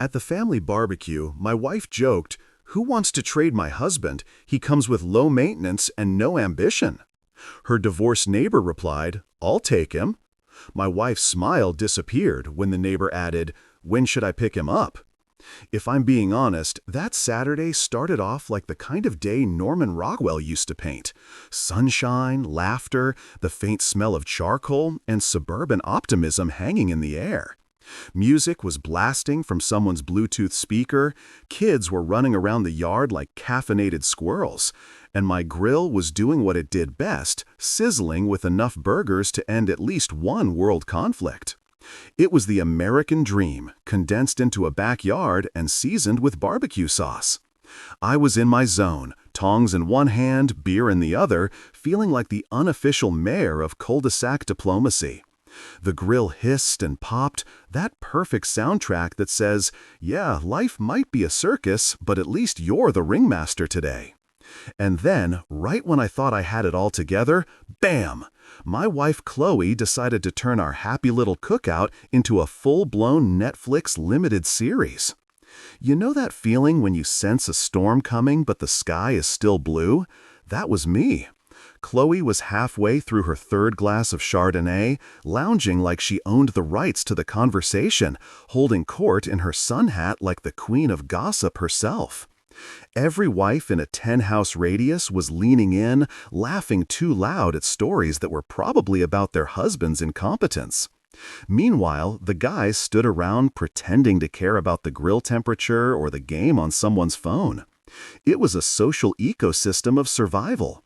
At the family barbecue, my wife joked, "Who wants to trade my husband? He comes with low maintenance and no ambition." Her divorced neighbor replied, "I'll take him." My wife's smile disappeared when the neighbor added, "When should I pick him up?" If I'm being honest, that Saturday started off like the kind of day Norman Rockwell used to paint. Sunshine, laughter, the faint smell of charcoal, and suburban optimism hanging in the air. Music was blasting from someone's Bluetooth speaker, kids were running around the yard like caffeinated squirrels, and my grill was doing what it did best, sizzling with enough burgers to end at least one world conflict. It was the American dream, condensed into a backyard and seasoned with barbecue sauce. I was in my zone, tongs in one hand, beer in the other, feeling like the unofficial mayor of cul-de-sac diplomacy. The grill hissed and popped, that perfect soundtrack that says, "Yeah, life might be a circus, but at least you're the ringmaster today." And then, right when I thought I had it all together, bam! My wife Chloe decided to turn our happy little cookout into a full-blown Netflix limited series. You know that feeling when you sense a storm coming but the sky is still blue? That was me. Chloe was halfway through her third glass of Chardonnay, lounging like she owned the rights to the conversation, holding court in her sun hat like the queen of gossip herself. Every wife in a 10-house radius was leaning in, laughing too loud at stories that were probably about their husband's incompetence. Meanwhile, the guys stood around pretending to care about the grill temperature or the game on someone's phone. It was a social ecosystem of survival.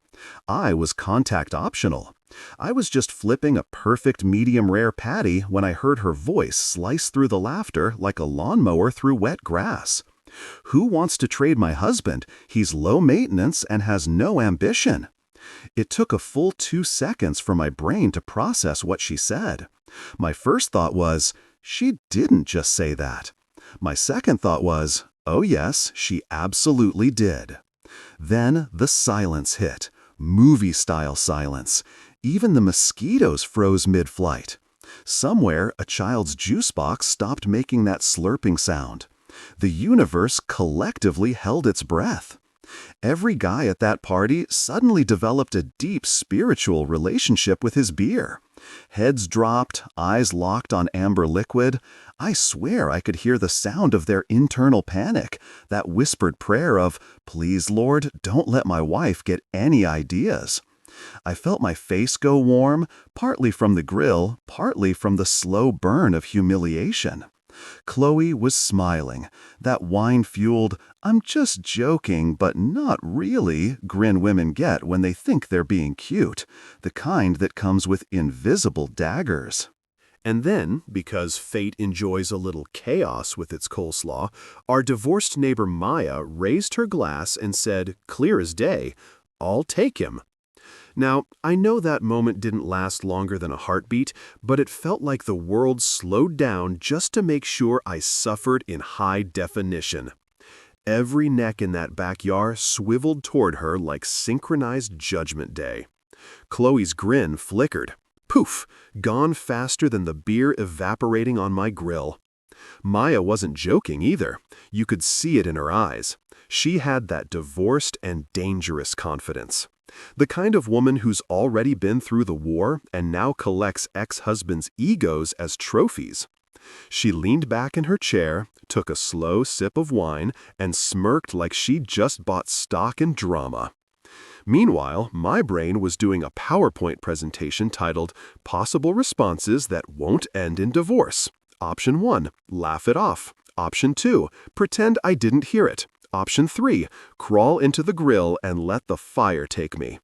I was contact optional. I was just flipping a perfect medium-rare patty when I heard her voice slice through the laughter like a lawnmower through wet grass. "Who wants to trade my husband? He's low maintenance and has no ambition." It took a full 2 seconds for my brain to process what she said. My first thought was, she didn't just say that. My second thought was, oh yes, she absolutely did. Then the silence hit. Movie-style silence. Even the mosquitoes froze mid-flight. Somewhere, a child's juice box stopped making that slurping sound. The universe collectively held its breath. Every guy at that party suddenly developed a deep spiritual relationship with his beer. Heads dropped, eyes locked on amber liquid. I swear I could hear the sound of their internal panic, that whispered prayer of, "Please, Lord, don't let my wife get any ideas." I felt my face go warm, partly from the grill, partly from the slow burn of humiliation. Chloe was smiling, that wine-fueled, "I'm just joking, but not really" grin women get when they think they're being cute, the kind that comes with invisible daggers. And then, because fate enjoys a little chaos with its coleslaw, our divorced neighbor Maya raised her glass and said, clear as day, "I'll take him." Now, I know that moment didn't last longer than a heartbeat, but it felt like the world slowed down just to make sure I suffered in high definition. Every neck in that backyard swiveled toward her like synchronized Judgment Day. Chloe's grin flickered. Poof! Gone faster than the beer evaporating on my grill. Maya wasn't joking either. You could see it in her eyes. She had that divorced and dangerous confidence. The kind of woman who's already been through the war and now collects ex-husbands' egos as trophies. She leaned back in her chair, took a slow sip of wine, and smirked like she'd just bought stock in drama. Meanwhile, my brain was doing a PowerPoint presentation titled Possible Responses That Won't End in Divorce. Option 1, laugh it off. Option 2, pretend I didn't hear it. Option 3, crawl into the grill and let the fire take me.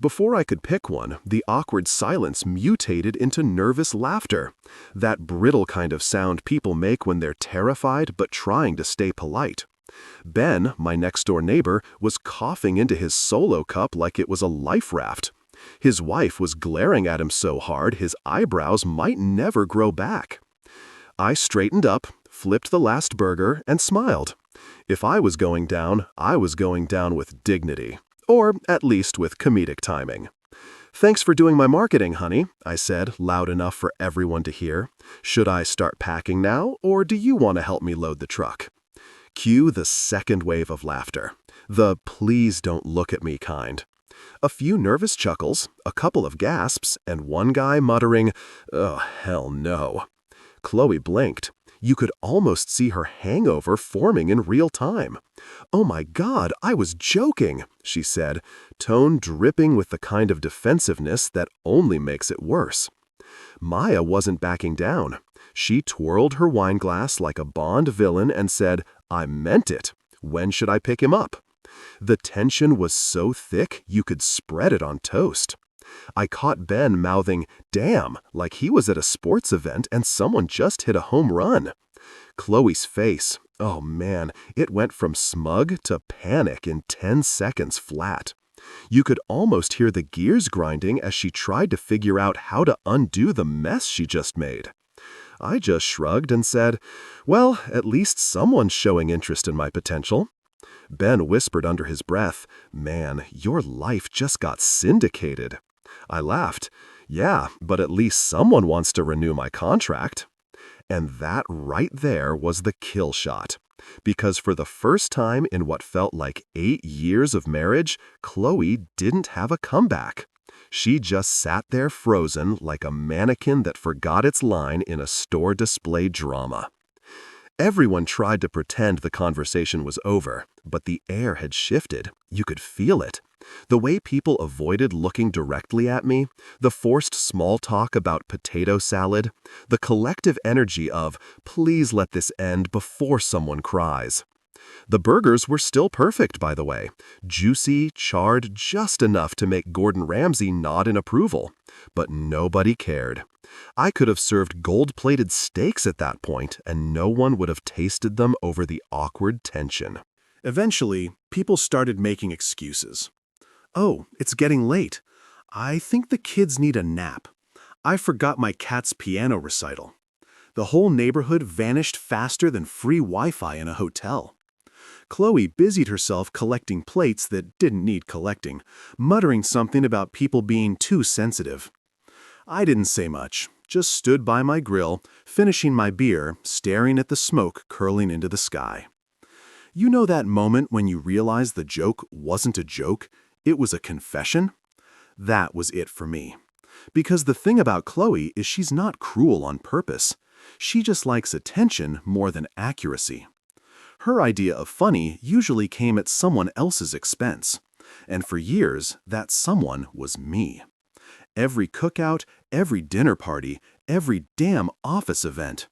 Before I could pick one, the awkward silence mutated into nervous laughter, that brittle kind of sound people make when they're terrified but trying to stay polite. Ben, my next-door neighbor, was coughing into his solo cup like it was a life raft. His wife was glaring at him so hard his eyebrows might never grow back. I straightened up, flipped the last burger, and smiled. If I was going down, I was going down with dignity, or at least with comedic timing. Thanks for doing my marketing, honey, I said, loud enough for everyone to hear. Should I start packing now, or do you want to help me load the truck? Cue the second wave of laughter. The please don't look at me kind. A few nervous chuckles, a couple of gasps, and one guy muttering, "Oh, hell no." Chloe blinked. You could almost see her hangover forming in real time. "Oh my God, I was joking," she said, tone dripping with the kind of defensiveness that only makes it worse. Maya wasn't backing down. She twirled her wine glass like a Bond villain and said, "I meant it. When should I pick him up?" The tension was so thick you could spread it on toast. I caught Ben mouthing, "Damn," like he was at a sports event and someone just hit a home run. Chloe's face, oh man, it went from smug to panic in 10 seconds flat. You could almost hear the gears grinding as she tried to figure out how to undo the mess she just made. I just shrugged and said, "Well, at least someone's showing interest in my potential." Ben whispered under his breath, "Man, your life just got syndicated." I laughed. "Yeah, but at least someone wants to renew my contract." And that right there was the kill shot. Because for the first time in what felt like 8 years of marriage, Chloe didn't have a comeback. She just sat there frozen like a mannequin that forgot its line in a store display drama. Everyone tried to pretend the conversation was over, but the air had shifted. You could feel it. The way people avoided looking directly at me, the forced small talk about potato salad, the collective energy of, "Please let this end before someone cries." The burgers were still perfect, by the way. Juicy, charred just enough to make Gordon Ramsay nod in approval. But nobody cared. I could have served gold-plated steaks at that point, and no one would have tasted them over the awkward tension. Eventually, people started making excuses. "Oh, it's getting late. I think the kids need a nap. I forgot my cat's piano recital." The whole neighborhood vanished faster than free Wi-Fi in a hotel. Chloe busied herself collecting plates that didn't need collecting, muttering something about people being too sensitive. I didn't say much, just stood by my grill, finishing my beer, staring at the smoke curling into the sky. You know that moment when you realize the joke wasn't a joke, it was a confession? That was it for me. Because the thing about Chloe is she's not cruel on purpose. She just likes attention more than accuracy. Her idea of funny usually came at someone else's expense. And for years, that someone was me. Every cookout, every dinner party, every damn office event.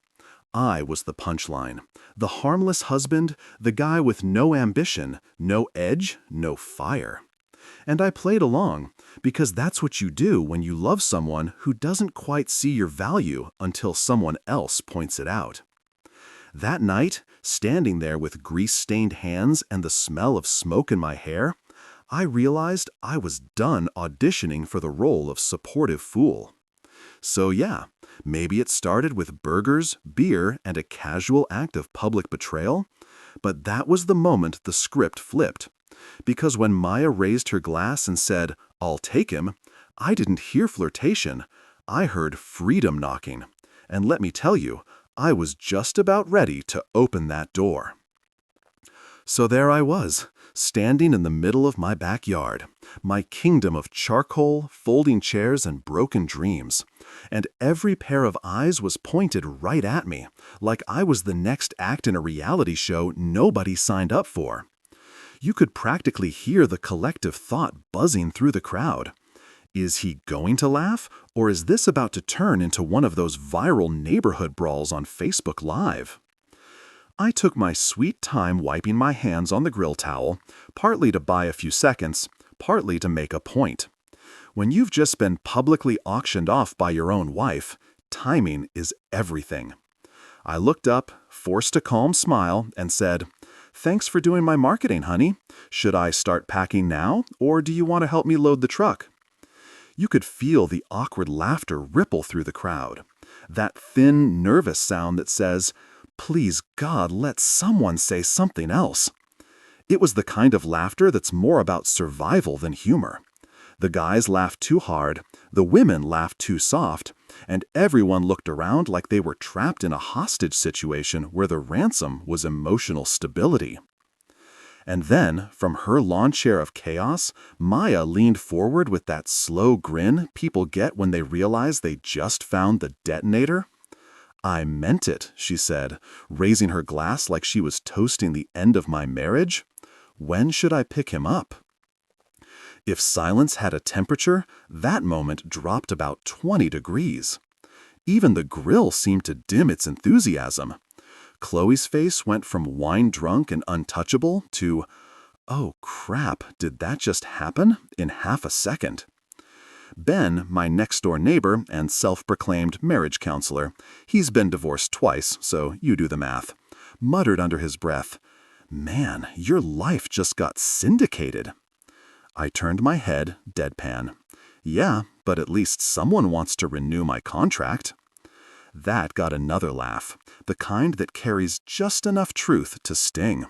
I was the punchline. The harmless husband, the guy with no ambition, no edge, no fire. And I played along, because that's what you do when you love someone who doesn't quite see your value until someone else points it out. That night, standing there with grease-stained hands and the smell of smoke in my hair, I realized I was done auditioning for the role of supportive fool. So yeah, maybe it started with burgers, beer, and a casual act of public betrayal, but that was the moment the script flipped. Because when Maya raised her glass and said, "I'll take him," I didn't hear flirtation. I heard freedom knocking. And let me tell you, I was just about ready to open that door. So there I was, standing in the middle of my backyard, my kingdom of charcoal, folding chairs, and broken dreams. And every pair of eyes was pointed right at me, like I was the next act in a reality show nobody signed up for. You could practically hear the collective thought buzzing through the crowd. Is he going to laugh, or is this about to turn into one of those viral neighborhood brawls on Facebook Live? I took my sweet time wiping my hands on the grill towel, partly to buy a few seconds, partly to make a point. When you've just been publicly auctioned off by your own wife, timing is everything. I looked up, forced a calm smile, and said, "Thanks for doing my marketing, honey. Should I start packing now, or do you want to help me load the truck?" You could feel the awkward laughter ripple through the crowd. That thin, nervous sound that says, "Please, God, let someone say something else." It was the kind of laughter that's more about survival than humor. The guys laughed too hard, the women laughed too soft, and everyone looked around like they were trapped in a hostage situation where the ransom was emotional stability. And then, from her lawn chair of chaos, Maya leaned forward with that slow grin people get when they realize they just found the detonator. "I meant it," she said, raising her glass like she was toasting the end of my marriage. "When should I pick him up?" If silence had a temperature, that moment dropped about 20 degrees. Even the grill seemed to dim its enthusiasm. Chloe's face went from wine-drunk and untouchable to, "Oh crap, did that just happen?" in half a second. Ben, my next-door neighbor and self-proclaimed marriage counselor, he's been divorced twice, so you do the math, muttered under his breath, "Man, your life just got syndicated." I turned my head, deadpan. "Yeah, but at least someone wants to renew my contract." That got another laugh, the kind that carries just enough truth to sting.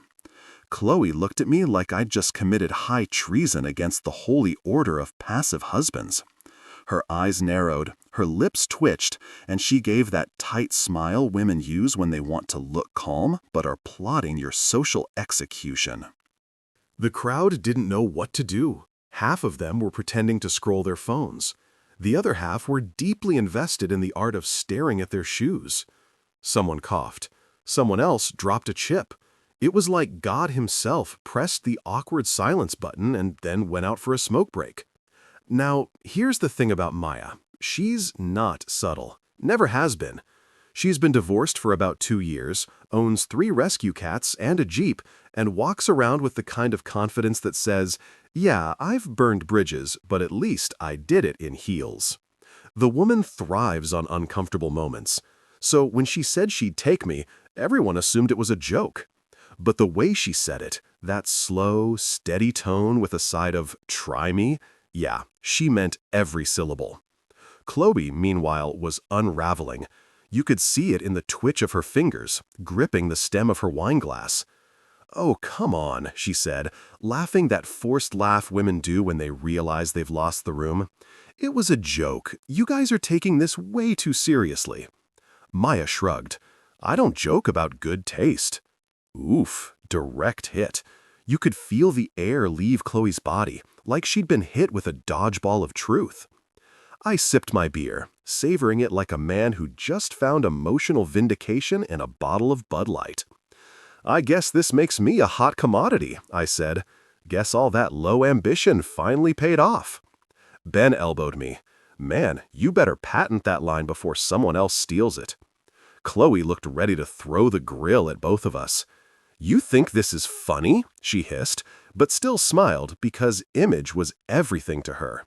Chloe looked at me like I'd just committed high treason against the holy order of passive husbands. Her eyes narrowed, her lips twitched, and she gave that tight smile women use when they want to look calm but are plotting your social execution. The crowd didn't know what to do. Half of them were pretending to scroll their phones. The other half were deeply invested in the art of staring at their shoes. Someone coughed. Someone else dropped a chip. It was like God himself pressed the awkward silence button and then went out for a smoke break. Now, here's the thing about Maya. She's not subtle. Never has been. She's been divorced for about 2 years, owns 3 rescue cats and a Jeep, and walks around with the kind of confidence that says, "Yeah, I've burned bridges, but at least I did it in heels." The woman thrives on uncomfortable moments. So when she said she'd take me, everyone assumed it was a joke. But the way she said it, that slow, steady tone with a side of "try me," yeah, she meant every syllable. Chloe, meanwhile, was unraveling. You could see it in the twitch of her fingers, gripping the stem of her wine glass. "Oh, come on," she said, laughing that forced laugh women do when they realize they've lost the room. "It was a joke. You guys are taking this way too seriously." Maya shrugged. "I don't joke about good taste." Oof, direct hit. You could feel the air leave Chloe's body, like she'd been hit with a dodgeball of truth. I sipped my beer, savoring it like a man who just found emotional vindication in a bottle of Bud Light. "I guess this makes me a hot commodity," I said. "Guess all that low ambition finally paid off." Ben elbowed me. "Man, you better patent that line before someone else steals it." Chloe looked ready to throw the grill at both of us. "You think this is funny?" she hissed, but still smiled because image was everything to her.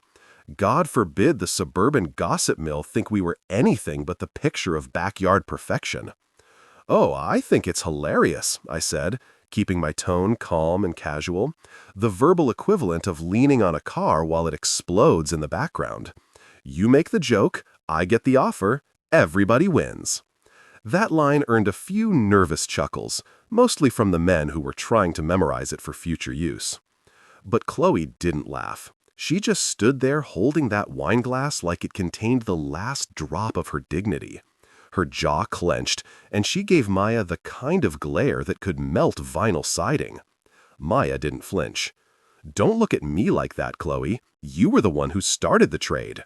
God forbid the suburban gossip mill think we were anything but the picture of backyard perfection. "Oh, I think it's hilarious," I said, keeping my tone calm and casual, the verbal equivalent of leaning on a car while it explodes in the background. You make the joke, I get the offer, everybody wins. That line earned a few nervous chuckles, mostly from the men who were trying to memorize it for future use. But Chloe didn't laugh. She just stood there holding that wine glass like it contained the last drop of her dignity. Her jaw clenched, and she gave Maya the kind of glare that could melt vinyl siding. Maya didn't flinch. "Don't look at me like that, Chloe. You were the one who started the trade."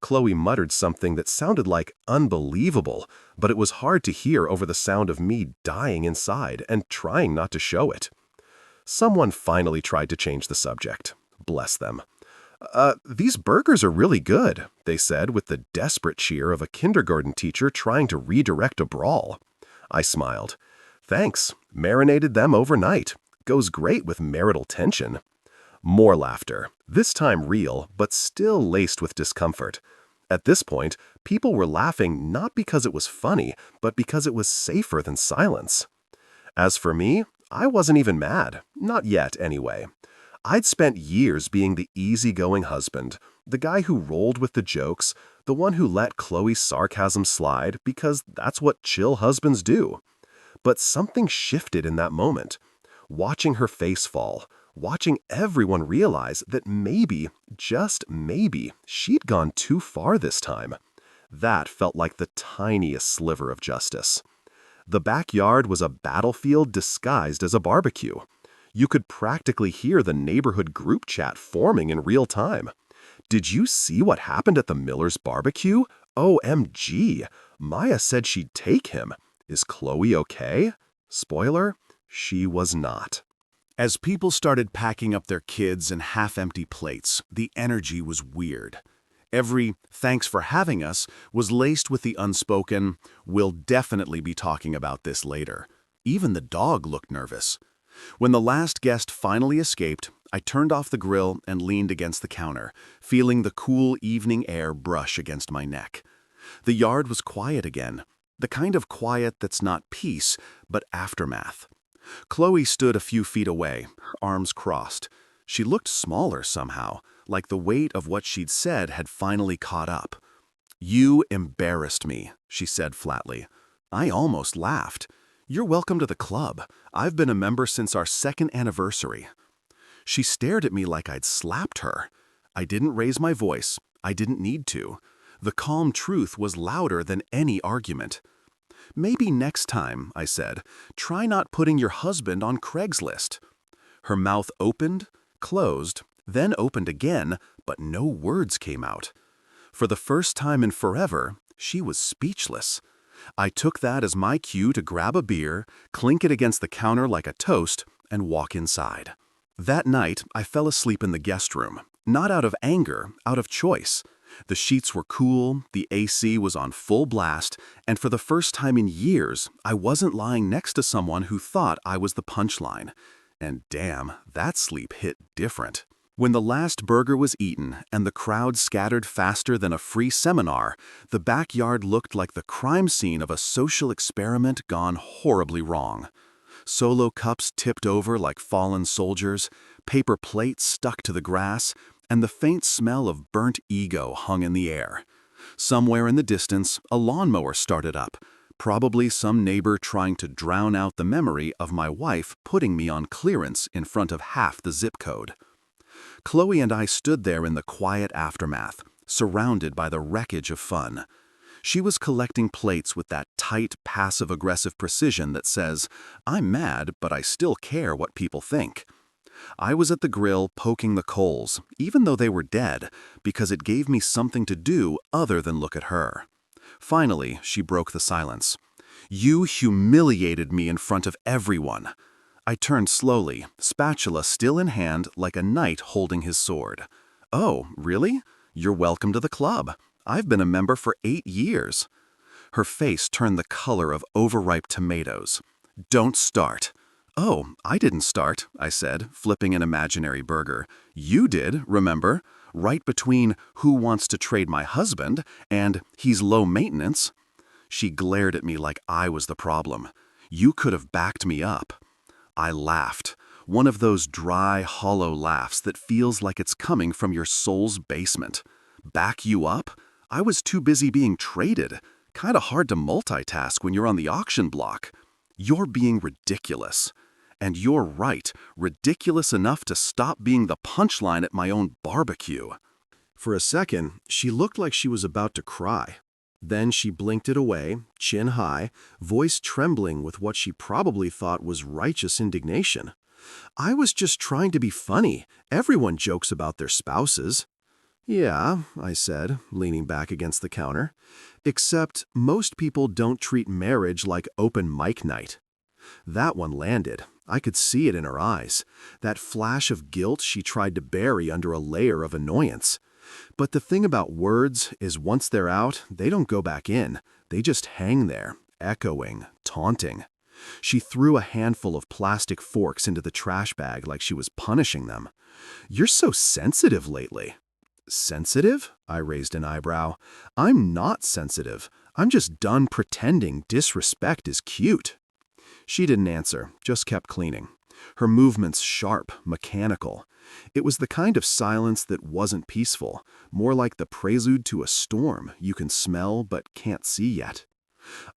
Chloe muttered something that sounded like unbelievable, but it was hard to hear over the sound of me dying inside and trying not to show it. Someone finally tried to change the subject. Bless them. These burgers are really good," they said with the desperate cheer of a kindergarten teacher trying to redirect a brawl. I smiled. "Thanks. Marinated them overnight. Goes great with marital tension." More laughter, this time real, but still laced with discomfort. At this point, people were laughing not because it was funny, but because it was safer than silence. As for me, I wasn't even mad. Not yet, anyway. I'd spent years being the easygoing husband, the guy who rolled with the jokes, the one who let Chloe's sarcasm slide because that's what chill husbands do. But something shifted in that moment. Watching her face fall, watching everyone realize that maybe, just maybe, she'd gone too far this time. That felt like the tiniest sliver of justice. The backyard was a battlefield disguised as a barbecue. You could practically hear the neighborhood group chat forming in real time. Did you see what happened at the Miller's barbecue? OMG! Maya said she'd take him. Is Chloe okay? Spoiler, she was not. As people started packing up their kids in half-empty plates, the energy was weird. Every "thanks for having us" was laced with the unspoken, "we'll definitely be talking about this later." Even the dog looked nervous. When the last guest finally escaped, I turned off the grill and leaned against the counter, feeling the cool evening air brush against my neck. The yard was quiet again, the kind of quiet that's not peace, but aftermath. Chloe stood a few feet away, her arms crossed. She looked smaller somehow, like the weight of what she'd said had finally caught up. "You embarrassed me," she said flatly. I almost laughed. "You're welcome to the club. I've been a member since our second anniversary." She stared at me like I'd slapped her. I didn't raise my voice. I didn't need to. The calm truth was louder than any argument. "Maybe next time," I said, "try not putting your husband on Craigslist." Her mouth opened, closed, then opened again, but no words came out. For the first time in forever, she was speechless. I took that as my cue to grab a beer, clink it against the counter like a toast, and walk inside. That night, I fell asleep in the guest room, not out of anger, out of choice. The sheets were cool, the AC was on full blast, and for the first time in years, I wasn't lying next to someone who thought I was the punchline. And damn, that sleep hit different. When the last burger was eaten and the crowd scattered faster than a free seminar, the backyard looked like the crime scene of a social experiment gone horribly wrong. Solo cups tipped over like fallen soldiers, paper plates stuck to the grass, and the faint smell of burnt ego hung in the air. Somewhere in the distance, a lawnmower started up, probably some neighbor trying to drown out the memory of my wife putting me on clearance in front of half the zip code. Chloe and I stood there in the quiet aftermath, surrounded by the wreckage of fun. She was collecting plates with that tight, passive-aggressive precision that says, "I'm mad, but I still care what people think." I was at the grill poking the coals, even though they were dead, because it gave me something to do other than look at her. Finally, she broke the silence. "You humiliated me in front of everyone." I turned slowly, spatula still in hand like a knight holding his sword. "Oh, really? You're welcome to the club. I've been a member for 8 years." Her face turned the color of overripe tomatoes. "Don't start." "Oh, I didn't start," I said, flipping an imaginary burger. "You did, remember? Right between 'Who wants to trade my husband?' and 'He's low maintenance.'" She glared at me like I was the problem. "You could have backed me up." I laughed, one of those dry, hollow laughs that feels like it's coming from your soul's basement. "Back you up? I was too busy being traded. Kinda hard to multitask when you're on the auction block. You're being ridiculous. And you're right, ridiculous enough to stop being the punchline at my own barbecue." For a second, she looked like she was about to cry. Then she blinked it away, chin high, voice trembling with what she probably thought was righteous indignation. "I was just trying to be funny. Everyone jokes about their spouses." "Yeah," I said, leaning back against the counter. "Except most people don't treat marriage like open mic night." That one landed. I could see it in her eyes, that flash of guilt she tried to bury under a layer of annoyance. But the thing about words is once they're out, they don't go back in. They just hang there, echoing, taunting. She threw a handful of plastic forks into the trash bag like she was punishing them. "You're so sensitive lately." "Sensitive?" I raised an eyebrow. "I'm not sensitive. I'm just done pretending disrespect is cute." She didn't answer, just kept cleaning. Her movements sharp, mechanical. It was the kind of silence that wasn't peaceful, more like the prelude to a storm you can smell but can't see yet.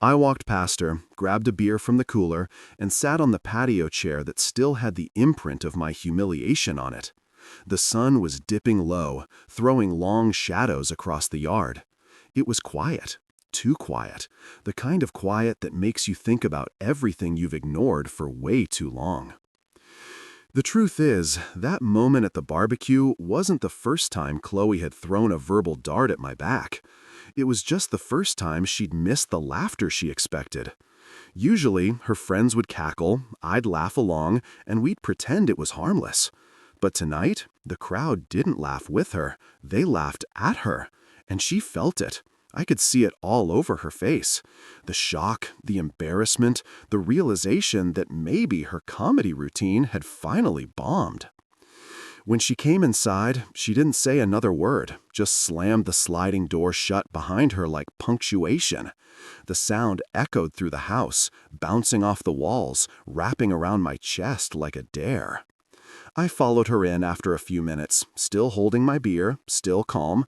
I walked past her, grabbed a beer from the cooler, and sat on the patio chair that still had the imprint of my humiliation on it. The sun was dipping low, throwing long shadows across the yard. It was quiet, too quiet, the kind of quiet that makes you think about everything you've ignored for way too long. The truth is, that moment at the barbecue wasn't the first time Chloe had thrown a verbal dart at my back. It was just the first time she'd missed the laughter she expected. Usually, her friends would cackle, I'd laugh along, and we'd pretend it was harmless. But tonight, the crowd didn't laugh with her, they laughed at her, and she felt it. I could see it all over her face. The shock, the embarrassment, the realization that maybe her comedy routine had finally bombed. When she came inside, she didn't say another word, just slammed the sliding door shut behind her like punctuation. The sound echoed through the house, bouncing off the walls, wrapping around my chest like a dare. I followed her in after a few minutes, still holding my beer, still calm.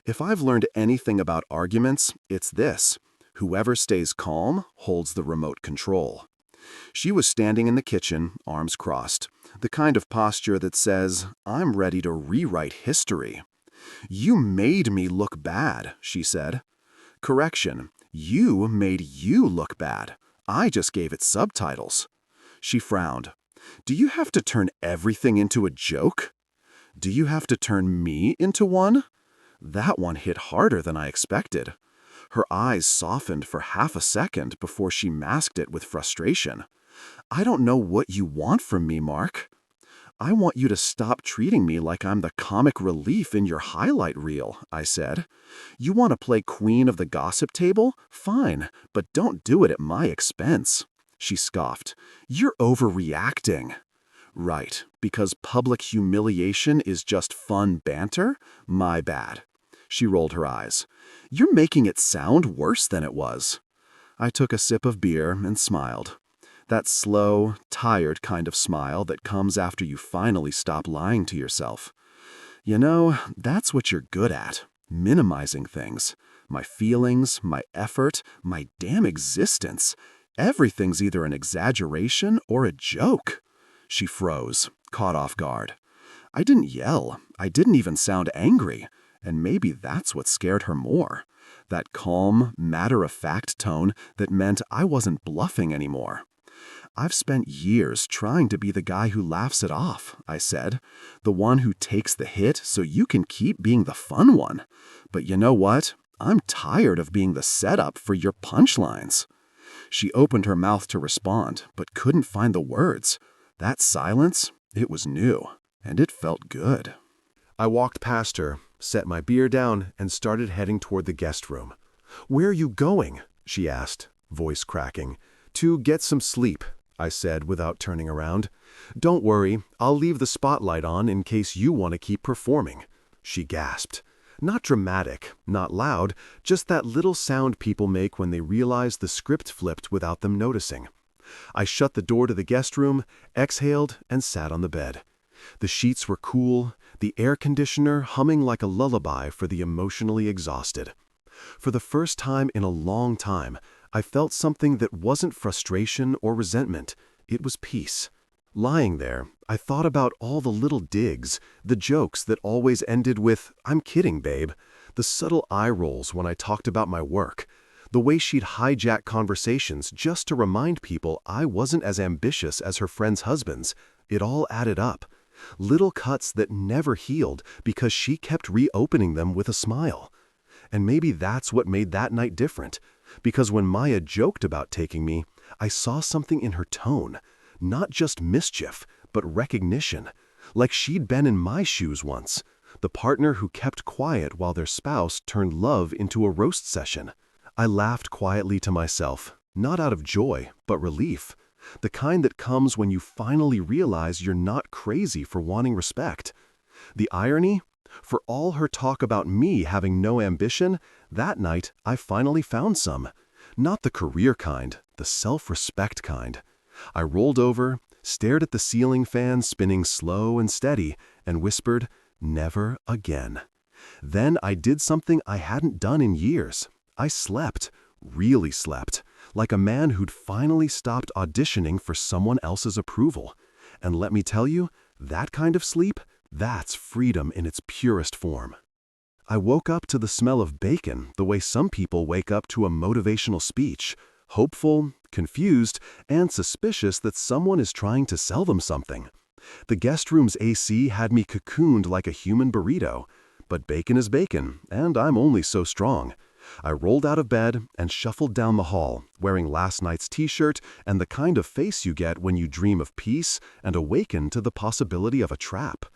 If I've learned anything about arguments, it's this: whoever stays calm holds the remote control. She was standing in the kitchen, arms crossed, the kind of posture that says, I'm ready to rewrite history. You made me look bad, she said. Correction, you made you look bad. I just gave it subtitles. She frowned. Do you have to turn everything into a joke? Do you have to turn me into one? That one hit harder than I expected. Her eyes softened for half a second before she masked it with frustration. I don't know what you want from me, Mark. I want you to stop treating me like I'm the comic relief in your highlight reel, I said. You want to play queen of the gossip table? Fine, but don't do it at my expense. She scoffed. You're overreacting. Right, because public humiliation is just fun banter? My bad. She rolled her eyes. You're making it sound worse than it was. I took a sip of beer and smiled. That slow, tired kind of smile that comes after you finally stop lying to yourself. You know, that's what you're good at, minimizing things. My feelings, my effort, my damn existence. Everything's either an exaggeration or a joke. She froze, caught off guard. I didn't yell. I didn't even sound angry. And maybe that's what scared her more. That calm, matter-of-fact tone that meant I wasn't bluffing anymore. I've spent years trying to be the guy who laughs it off, I said. The one who takes the hit so you can keep being the fun one. But you know what? I'm tired of being the setup for your punchlines. She opened her mouth to respond, but couldn't find the words. That silence, it was new, and it felt good. I walked past her, set my beer down, and started heading toward the guest room. Where are you going? She asked, voice cracking. To get some sleep, I said without turning around. Don't worry, I'll leave the spotlight on in case you want to keep performing. She gasped. Not dramatic, not loud, just that little sound people make when they realize the script flipped without them noticing. I shut the door to the guest room, exhaled, and sat on the bed. The sheets were cool, the air conditioner humming like a lullaby for the emotionally exhausted. For the first time in a long time, I felt something that wasn't frustration or resentment. It was peace. Lying there, I thought about all the little digs, the jokes that always ended with, "I'm kidding, babe," the subtle eye rolls when I talked about my work, the way she'd hijack conversations just to remind people I wasn't as ambitious as her friends' husbands. It all added up. Little cuts that never healed because she kept reopening them with a smile. And maybe that's what made that night different, because when Maya joked about taking me, I saw something in her tone. Not just mischief, but recognition, like she'd been in my shoes once, the partner who kept quiet while their spouse turned love into a roast session. I laughed quietly to myself, not out of joy, but relief, the kind that comes when you finally realize you're not crazy for wanting respect. The irony? For all her talk about me having no ambition, that night I finally found some. Not the career kind, the self-respect kind. I rolled over, stared at the ceiling fan spinning slow and steady, and whispered, "Never again." Then I did something I hadn't done in years. I slept, Really slept, like a man who'd finally stopped auditioning for someone else's approval. And let me tell you, that kind of sleep, that's freedom in its purest form. I woke up to the smell of bacon the way some people wake up to a motivational speech, hopeful, confused, and suspicious that someone is trying to sell them something. The guest room's AC had me cocooned like a human burrito, but bacon is bacon, and I'm only so strong. I rolled out of bed and shuffled down the hall, wearing last night's t-shirt and the kind of face you get when you dream of peace and awaken to the possibility of a trap.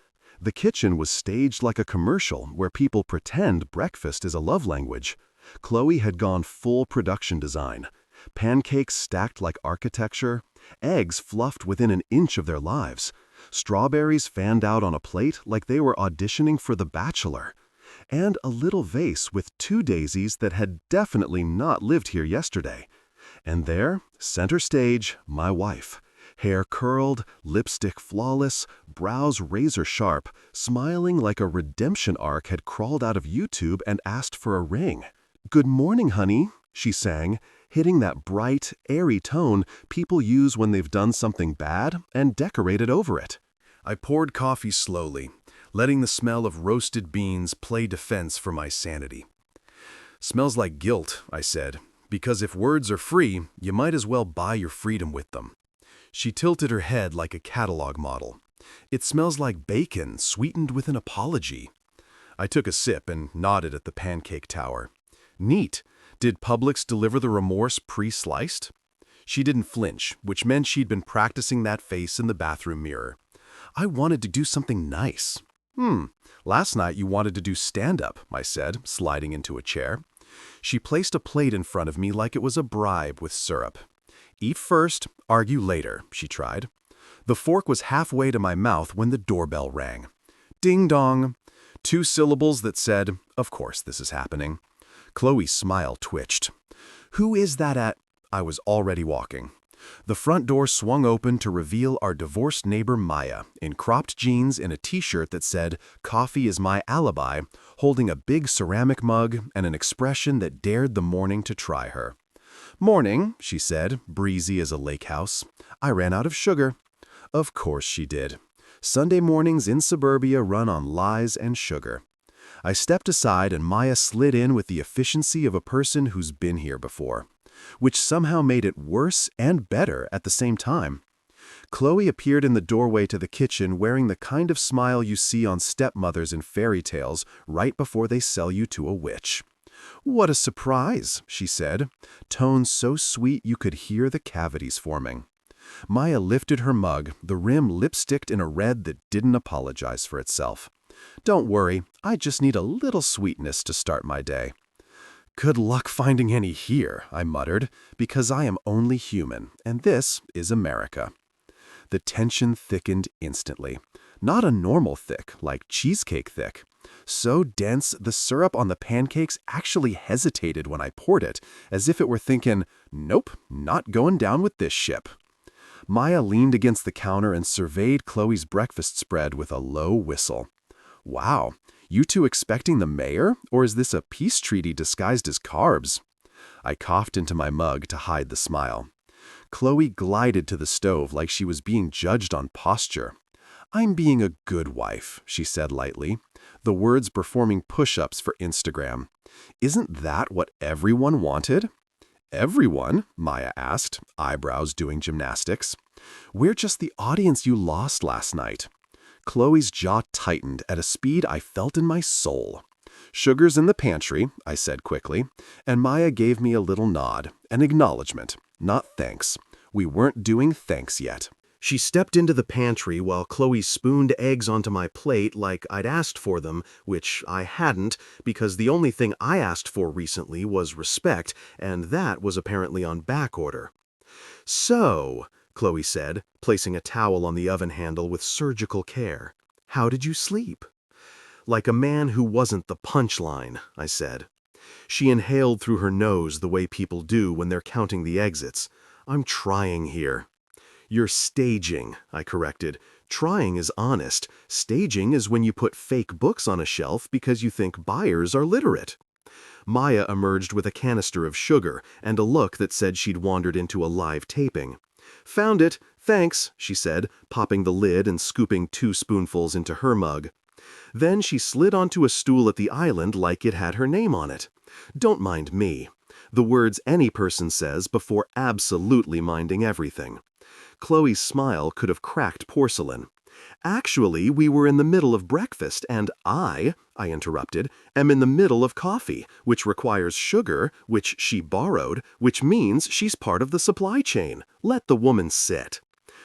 The kitchen was staged like a commercial where people pretend breakfast is a love language. Chloe had gone full production design. Pancakes stacked like architecture, eggs fluffed within an inch of their lives, strawberries fanned out on a plate like they were auditioning for The Bachelor, and a little vase with 2 daisies that had definitely not lived here yesterday. And there, center stage, my wife. Hair curled, lipstick flawless, brows razor sharp, smiling like a redemption arc had crawled out of YouTube and asked for a ring. "Good morning, honey," she sang, hitting that bright, airy tone people use when they've done something bad and decorated over it. I poured coffee slowly, letting the smell of roasted beans play defense for my sanity. "Smells like guilt," I said, "because if words are free, you might as well buy your freedom with them." She tilted her head like a catalog model. "It smells like bacon sweetened with an apology." I took a sip and nodded at the pancake tower. "Neat. Did Publix deliver the remorse pre-sliced?" She didn't flinch, which meant she'd been practicing that face in the bathroom mirror. "I wanted to do something nice." Last night you wanted to do stand-up," I said, sliding into a chair. She placed a plate in front of me like it was a bribe with syrup. "Eat first, argue later," she tried. The fork was halfway to my mouth when the doorbell rang. Ding-dong. 2 syllables that said, "Of course this is happening." Chloe's smile twitched. "Who is that at—" I was already walking. The front door swung open to reveal our divorced neighbor Maya, in cropped jeans and a t-shirt that said, "Coffee is my alibi," holding a big ceramic mug and an expression that dared the morning to try her. "Morning," she said, breezy as a lake house. "I ran out of sugar." Of course she did. Sunday mornings in suburbia run on lies and sugar. I stepped aside and Maya slid in with the efficiency of a person who's been here before, which somehow made it worse and better at the same time. Chloe appeared in the doorway to the kitchen wearing the kind of smile you see on stepmothers in fairy tales right before they sell you to a witch. "What a surprise," she said, tone so sweet you could hear the cavities forming. Maya lifted her mug, the rim lipsticked in a red that didn't apologize for itself. "Don't worry, I just need a little sweetness to start my day." "Good luck finding any here," I muttered, "because I am only human, and this is America." The tension thickened instantly. Not a normal thick, like cheesecake thick. So dense, the syrup on the pancakes actually hesitated when I poured it, as if it were thinking, "Nope, not going down with this ship." Maya leaned against the counter and surveyed Chloe's breakfast spread with a low whistle. "Wow, you two expecting the mayor, or is this a peace treaty disguised as carbs?" I coughed into my mug to hide the smile. Chloe glided to the stove like she was being judged on posture. "I'm being a good wife," she said lightly, the words performing push-ups for Instagram. "Isn't that what everyone wanted?" "Everyone?" Maya asked, eyebrows doing gymnastics. "We're just the audience you lost last night." Chloe's jaw tightened at a speed I felt in my soul. "Sugar's in the pantry," I said quickly, and Maya gave me a little nod, an acknowledgement, not thanks. We weren't doing thanks yet. She stepped into the pantry while Chloe spooned eggs onto my plate like I'd asked for them, which I hadn't, because the only thing I asked for recently was respect, and that was apparently on back order. "So," Chloe said, placing a towel on the oven handle with surgical care, "how did you sleep?" "Like a man who wasn't the punchline," I said. She inhaled through her nose the way people do when they're counting the exits. "I'm trying here." "You're staging," I corrected. "Trying is honest. Staging is when you put fake books on a shelf because you think buyers are literate." Maya emerged with a canister of sugar and a look that said she'd wandered into a live taping. "Found it, thanks," she said, popping the lid and scooping 2 spoonfuls into her mug. Then she slid onto a stool at the island like it had her name on it. Don't mind me. The words any person says before absolutely minding everything. Chloe's smile could have cracked porcelain. "Actually, we were in the middle of breakfast, and I interrupted, am in the middle of coffee, which requires sugar, which she borrowed, which means she's part of the supply chain. Let the woman sit."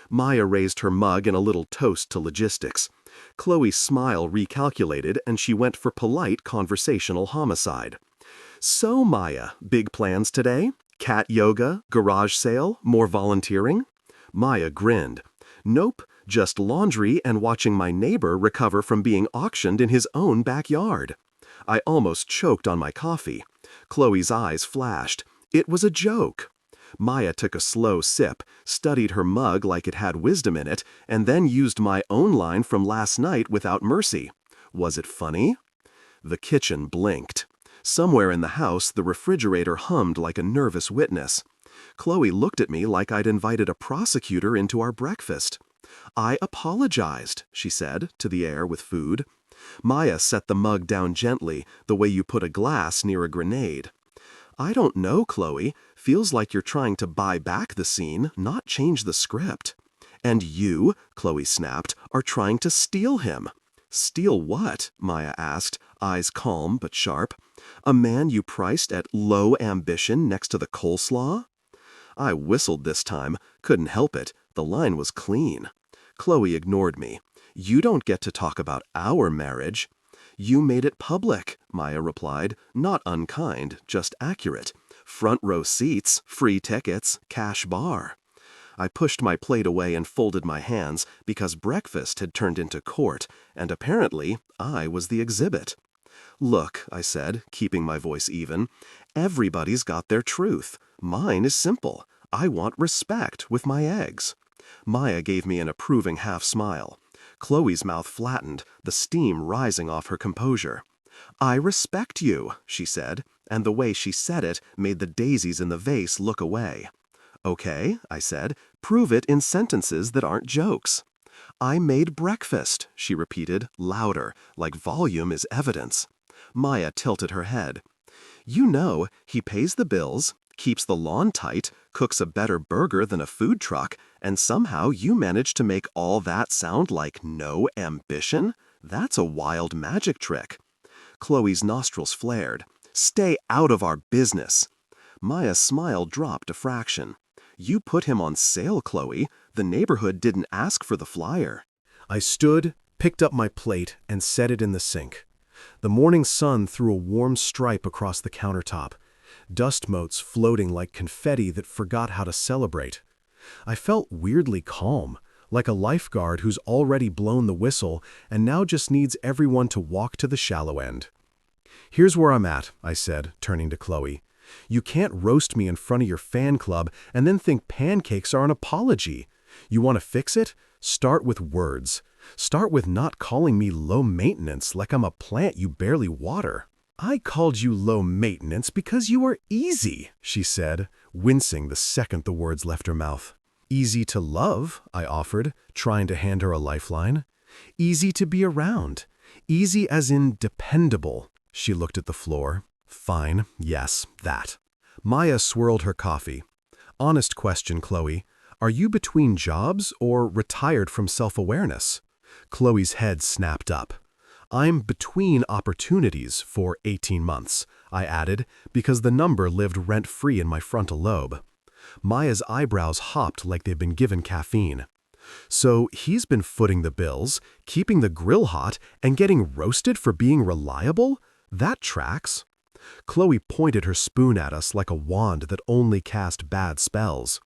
Maya raised her mug in a little toast to logistics. Chloe's smile recalculated, and she went for polite conversational homicide. "So, Maya, big plans today? Cat yoga, garage sale, more volunteering?" Maya grinned. "Nope, just laundry and watching my neighbor recover from being auctioned in his own backyard." I almost choked on my coffee. Chloe's eyes flashed. It was a joke. Maya took a slow sip, studied her mug like it had wisdom in it, and then used my own line from last night without mercy. Was it funny? The kitchen blinked. Somewhere in the house, the refrigerator hummed like a nervous witness. Chloe looked at me like I'd invited a prosecutor into our breakfast. "I apologized," she said, to the air with food. Maya set the mug down gently, the way you put a glass near a grenade. "I don't know, Chloe. Feels like you're trying to buy back the scene, not change the script." "And you," Chloe snapped, "are trying to steal him." "Steal what?" Maya asked, eyes calm but sharp. "A man you priced at low ambition next to the coleslaw?" I whistled this time, couldn't help it, the line was clean. Chloe ignored me. "You don't get to talk about our marriage." "You made it public," Maya replied, not unkind, just accurate. "Front row seats, free tickets, cash bar." I pushed my plate away and folded my hands because breakfast had turned into court, and apparently I was the exhibit. "Look," I said, keeping my voice even, "everybody's got their truth. Mine is simple. I want respect with my eggs." Maya gave me an approving half-smile. Chloe's mouth flattened, the steam rising off her composure. "I respect you," she said, and the way she said it made the daisies in the vase look away. "Okay," I said, "prove it in sentences that aren't jokes." "I made breakfast," she repeated, louder, like volume is evidence. Maya tilted her head. "You know, he pays the bills, keeps the lawn tight, cooks a better burger than a food truck, and somehow you manage to make all that sound like no ambition? That's a wild magic trick." Chloe's nostrils flared. "Stay out of our business." Maya's smile dropped a fraction. "You put him on sale, Chloe. The neighborhood didn't ask for the flyer." I stood, picked up my plate, and set it in the sink. The morning sun threw a warm stripe across the countertop, dust motes floating like confetti that forgot how to celebrate. I felt weirdly calm, like a lifeguard who's already blown the whistle and now just needs everyone to walk to the shallow end. "Here's where I'm at," I said, turning to Chloe. "You can't roast me in front of your fan club and then think pancakes are an apology. You want to fix it? Start with words. Start with not calling me low maintenance like I'm a plant you barely water." "I called you low maintenance because you are easy," she said, wincing the second the words left her mouth. "Easy to love," I offered, trying to hand her a lifeline. "Easy to be around. Easy as in dependable." She looked at the floor. "Fine, yes, that." Maya swirled her coffee. "Honest question, Chloe. Are you between jobs or retired from self-awareness?" Chloe's head snapped up. "I'm between opportunities for 18 months, I added, because the number lived rent-free in my frontal lobe. Maya's eyebrows hopped like they'd been given caffeine. "So he's been footing the bills, keeping the grill hot, and getting roasted for being reliable? That tracks." Chloe pointed her spoon at us like a wand that only cast bad spells.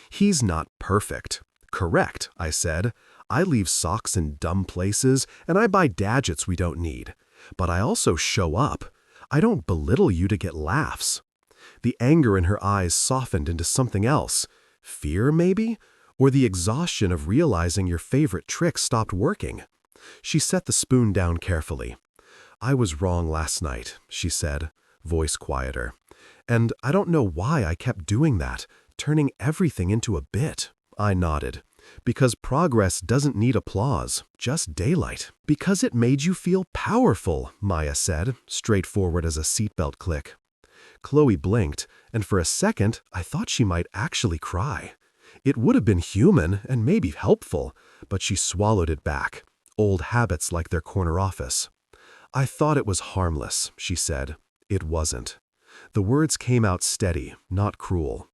"He's not perfect." "Correct," I said. "I leave socks in dumb places, and I buy gadgets we don't need. But I also show up. I don't belittle you to get laughs." The anger in her eyes softened into something else. Fear, maybe? Or the exhaustion of realizing your favorite trick stopped working. She set the spoon down carefully. "I was wrong last night," she said. voice quieter. And I don't know why I kept doing that, turning everything into a bit. I nodded. Because progress doesn't need applause, just daylight. Because it made you feel powerful, Maya said, straightforward as a seatbelt click. Chloe blinked, and for a second, I thought she might actually cry. It would have been human and maybe helpful, but she swallowed it back. Old habits like their corner office. I thought it was harmless, she said. It wasn't. The words came out steady, not cruel.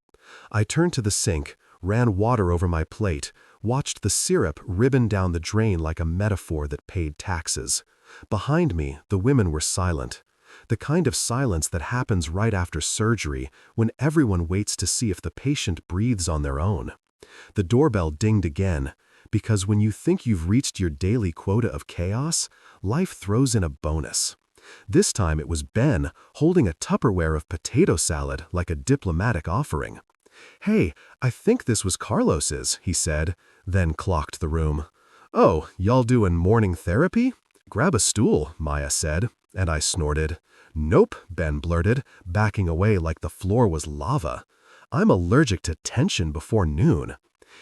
I turned to the sink, ran water over my plate, watched the syrup ribbon down the drain like a metaphor that paid taxes. Behind me, the women were silent. The kind of silence that happens right after surgery when everyone waits to see if the patient breathes on their own. The doorbell dinged again, because when you think you've reached your daily quota of chaos, life throws in a bonus. This time it was Ben holding a Tupperware of potato salad like a diplomatic offering. "Hey, I think this was Carlos's," he said, then clocked the room. "Oh, y'all doing morning therapy? Grab a stool," Maya said, and I snorted. "Nope," Ben blurted, backing away like the floor was lava. "I'm allergic to tension before noon."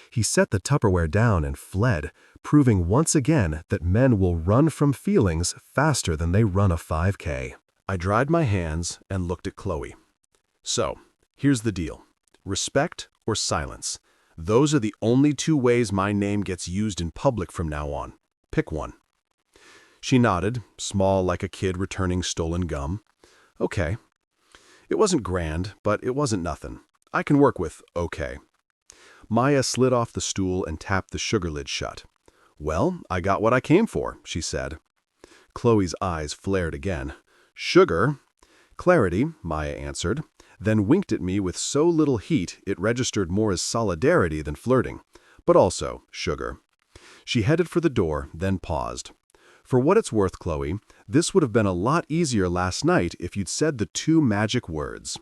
He set the Tupperware down and fled, proving once again that men will run from feelings faster than they run a 5K. I dried my hands and looked at Chloe. "So, here's the deal. Respect or silence. Those are the only two ways my name gets used in public from now on. Pick one." She nodded, small like a kid returning stolen gum. "Okay." It wasn't grand, but it wasn't nothing. I can work with okay. Maya slid off the stool and tapped the sugar lid shut. "Well, I got what I came for," she said. Chloe's eyes flared again. "Sugar?" "Clarity," Maya answered, then winked at me with so little heat it registered more as solidarity than flirting, but also sugar. She headed for the door, then paused. "For what it's worth, Chloe, this would have been a lot easier last night if you'd said the two magic words."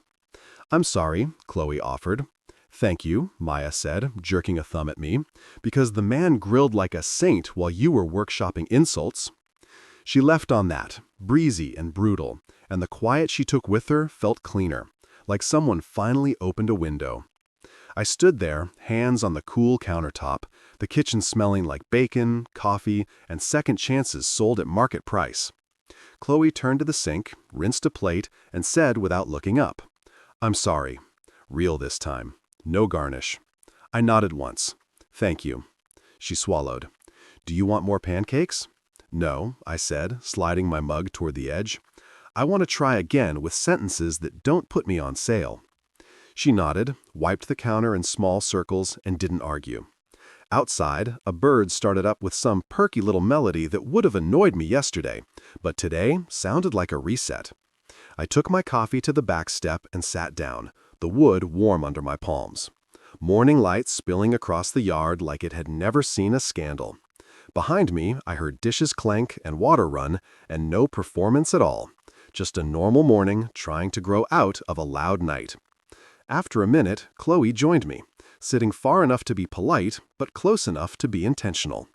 "I'm sorry," Chloe offered. "Thank you," Maya said, jerking a thumb at me, "because the man grilled like a saint while you were workshopping insults." She left on that, breezy and brutal, and the quiet she took with her felt cleaner, like someone finally opened a window. I stood there, hands on the cool countertop, the kitchen smelling like bacon, coffee, and second chances sold at market price. Chloe turned to the sink, rinsed a plate, and said without looking up, "I'm sorry. Real this time. No garnish." I nodded once. "Thank you." She swallowed. "Do you want more pancakes?" "No," I said, sliding my mug toward the edge. "I want to try again with sentences that don't put me on sale." She nodded, wiped the counter in small circles, and didn't argue. Outside, a bird started up with some perky little melody that would have annoyed me yesterday, but today sounded like a reset. I took my coffee to the back step and sat down, the wood warm under my palms. Morning light spilling across the yard like it had never seen a scandal. Behind me, I heard dishes clank and water run, and no performance at all. Just a normal morning trying to grow out of a loud night. After a minute, Chloe joined me, sitting far enough to be polite, but close enough to be intentional.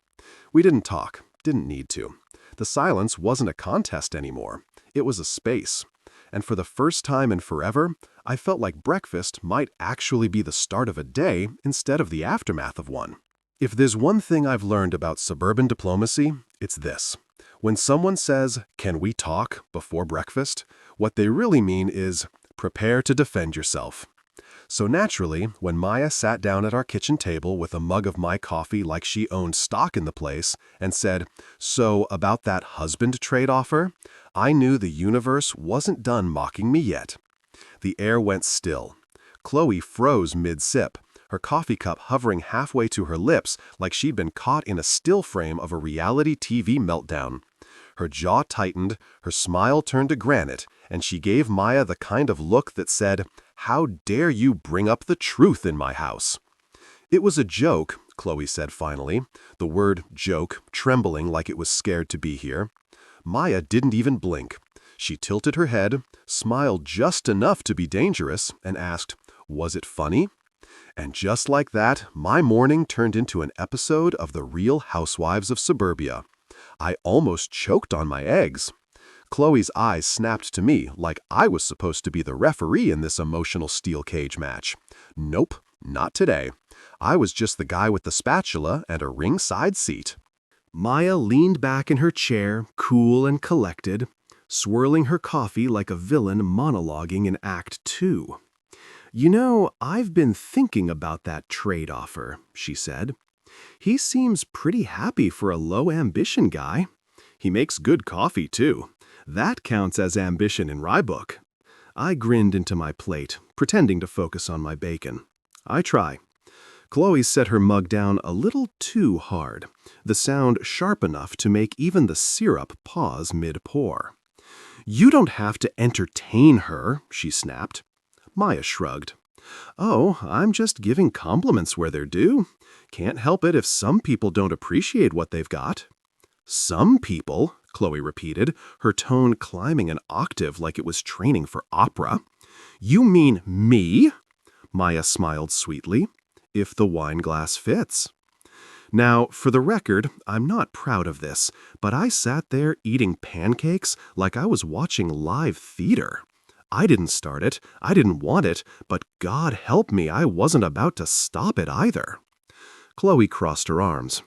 We didn't talk, didn't need to. The silence wasn't a contest anymore. It was a space. And for the first time in forever, I felt like breakfast might actually be the start of a day instead of the aftermath of one. If there's one thing I've learned about suburban diplomacy, it's this. When someone says, "Can we talk?" before breakfast, what they really mean is, prepare to defend yourself. So naturally, when Maya sat down at our kitchen table with a mug of my coffee like she owned stock in the place and said, "So about that husband trade offer?" I knew the universe wasn't done mocking me yet. The air went still. Chloe froze mid-sip, her coffee cup hovering halfway to her lips like she'd been caught in a still frame of a reality TV meltdown. Her jaw tightened, her smile turned to granite, and she gave Maya the kind of look that said, "How dare you bring up the truth in my house?" "It was a joke," Chloe said finally, the word joke trembling like it was scared to be here. Maya didn't even blink. She tilted her head, smiled just enough to be dangerous, and asked, "Was it funny?" And just like that, my morning turned into an episode of The Real Housewives of Suburbia. I almost choked on my eggs. Chloe's eyes snapped to me like I was supposed to be the referee in this emotional steel cage match. Nope, not today. I was just the guy with the spatula and a ringside seat. Maya leaned back in her chair, cool and collected, swirling her coffee like a villain monologuing in Act 2. "You know, I've been thinking about that trade offer," she said. "He seems pretty happy for a low-ambition guy. He makes good coffee, too. That counts as ambition in Rye Book." I grinned into my plate, pretending to focus on my bacon. "I try." Chloe set her mug down a little too hard, the sound sharp enough to make even the syrup pause mid-pour. "You don't have to entertain her," she snapped. Maya shrugged. "Oh, I'm just giving compliments where they're due. Can't help it if some people don't appreciate what they've got." "Some people," Chloe repeated, her tone climbing an octave like it was training for opera. "You mean me?" Maya smiled sweetly. "If the wine glass fits." Now, for the record, I'm not proud of this, but I sat there eating pancakes like I was watching live theater. I didn't start it, I didn't want it, but God help me, I wasn't about to stop it either. Chloe crossed her arms.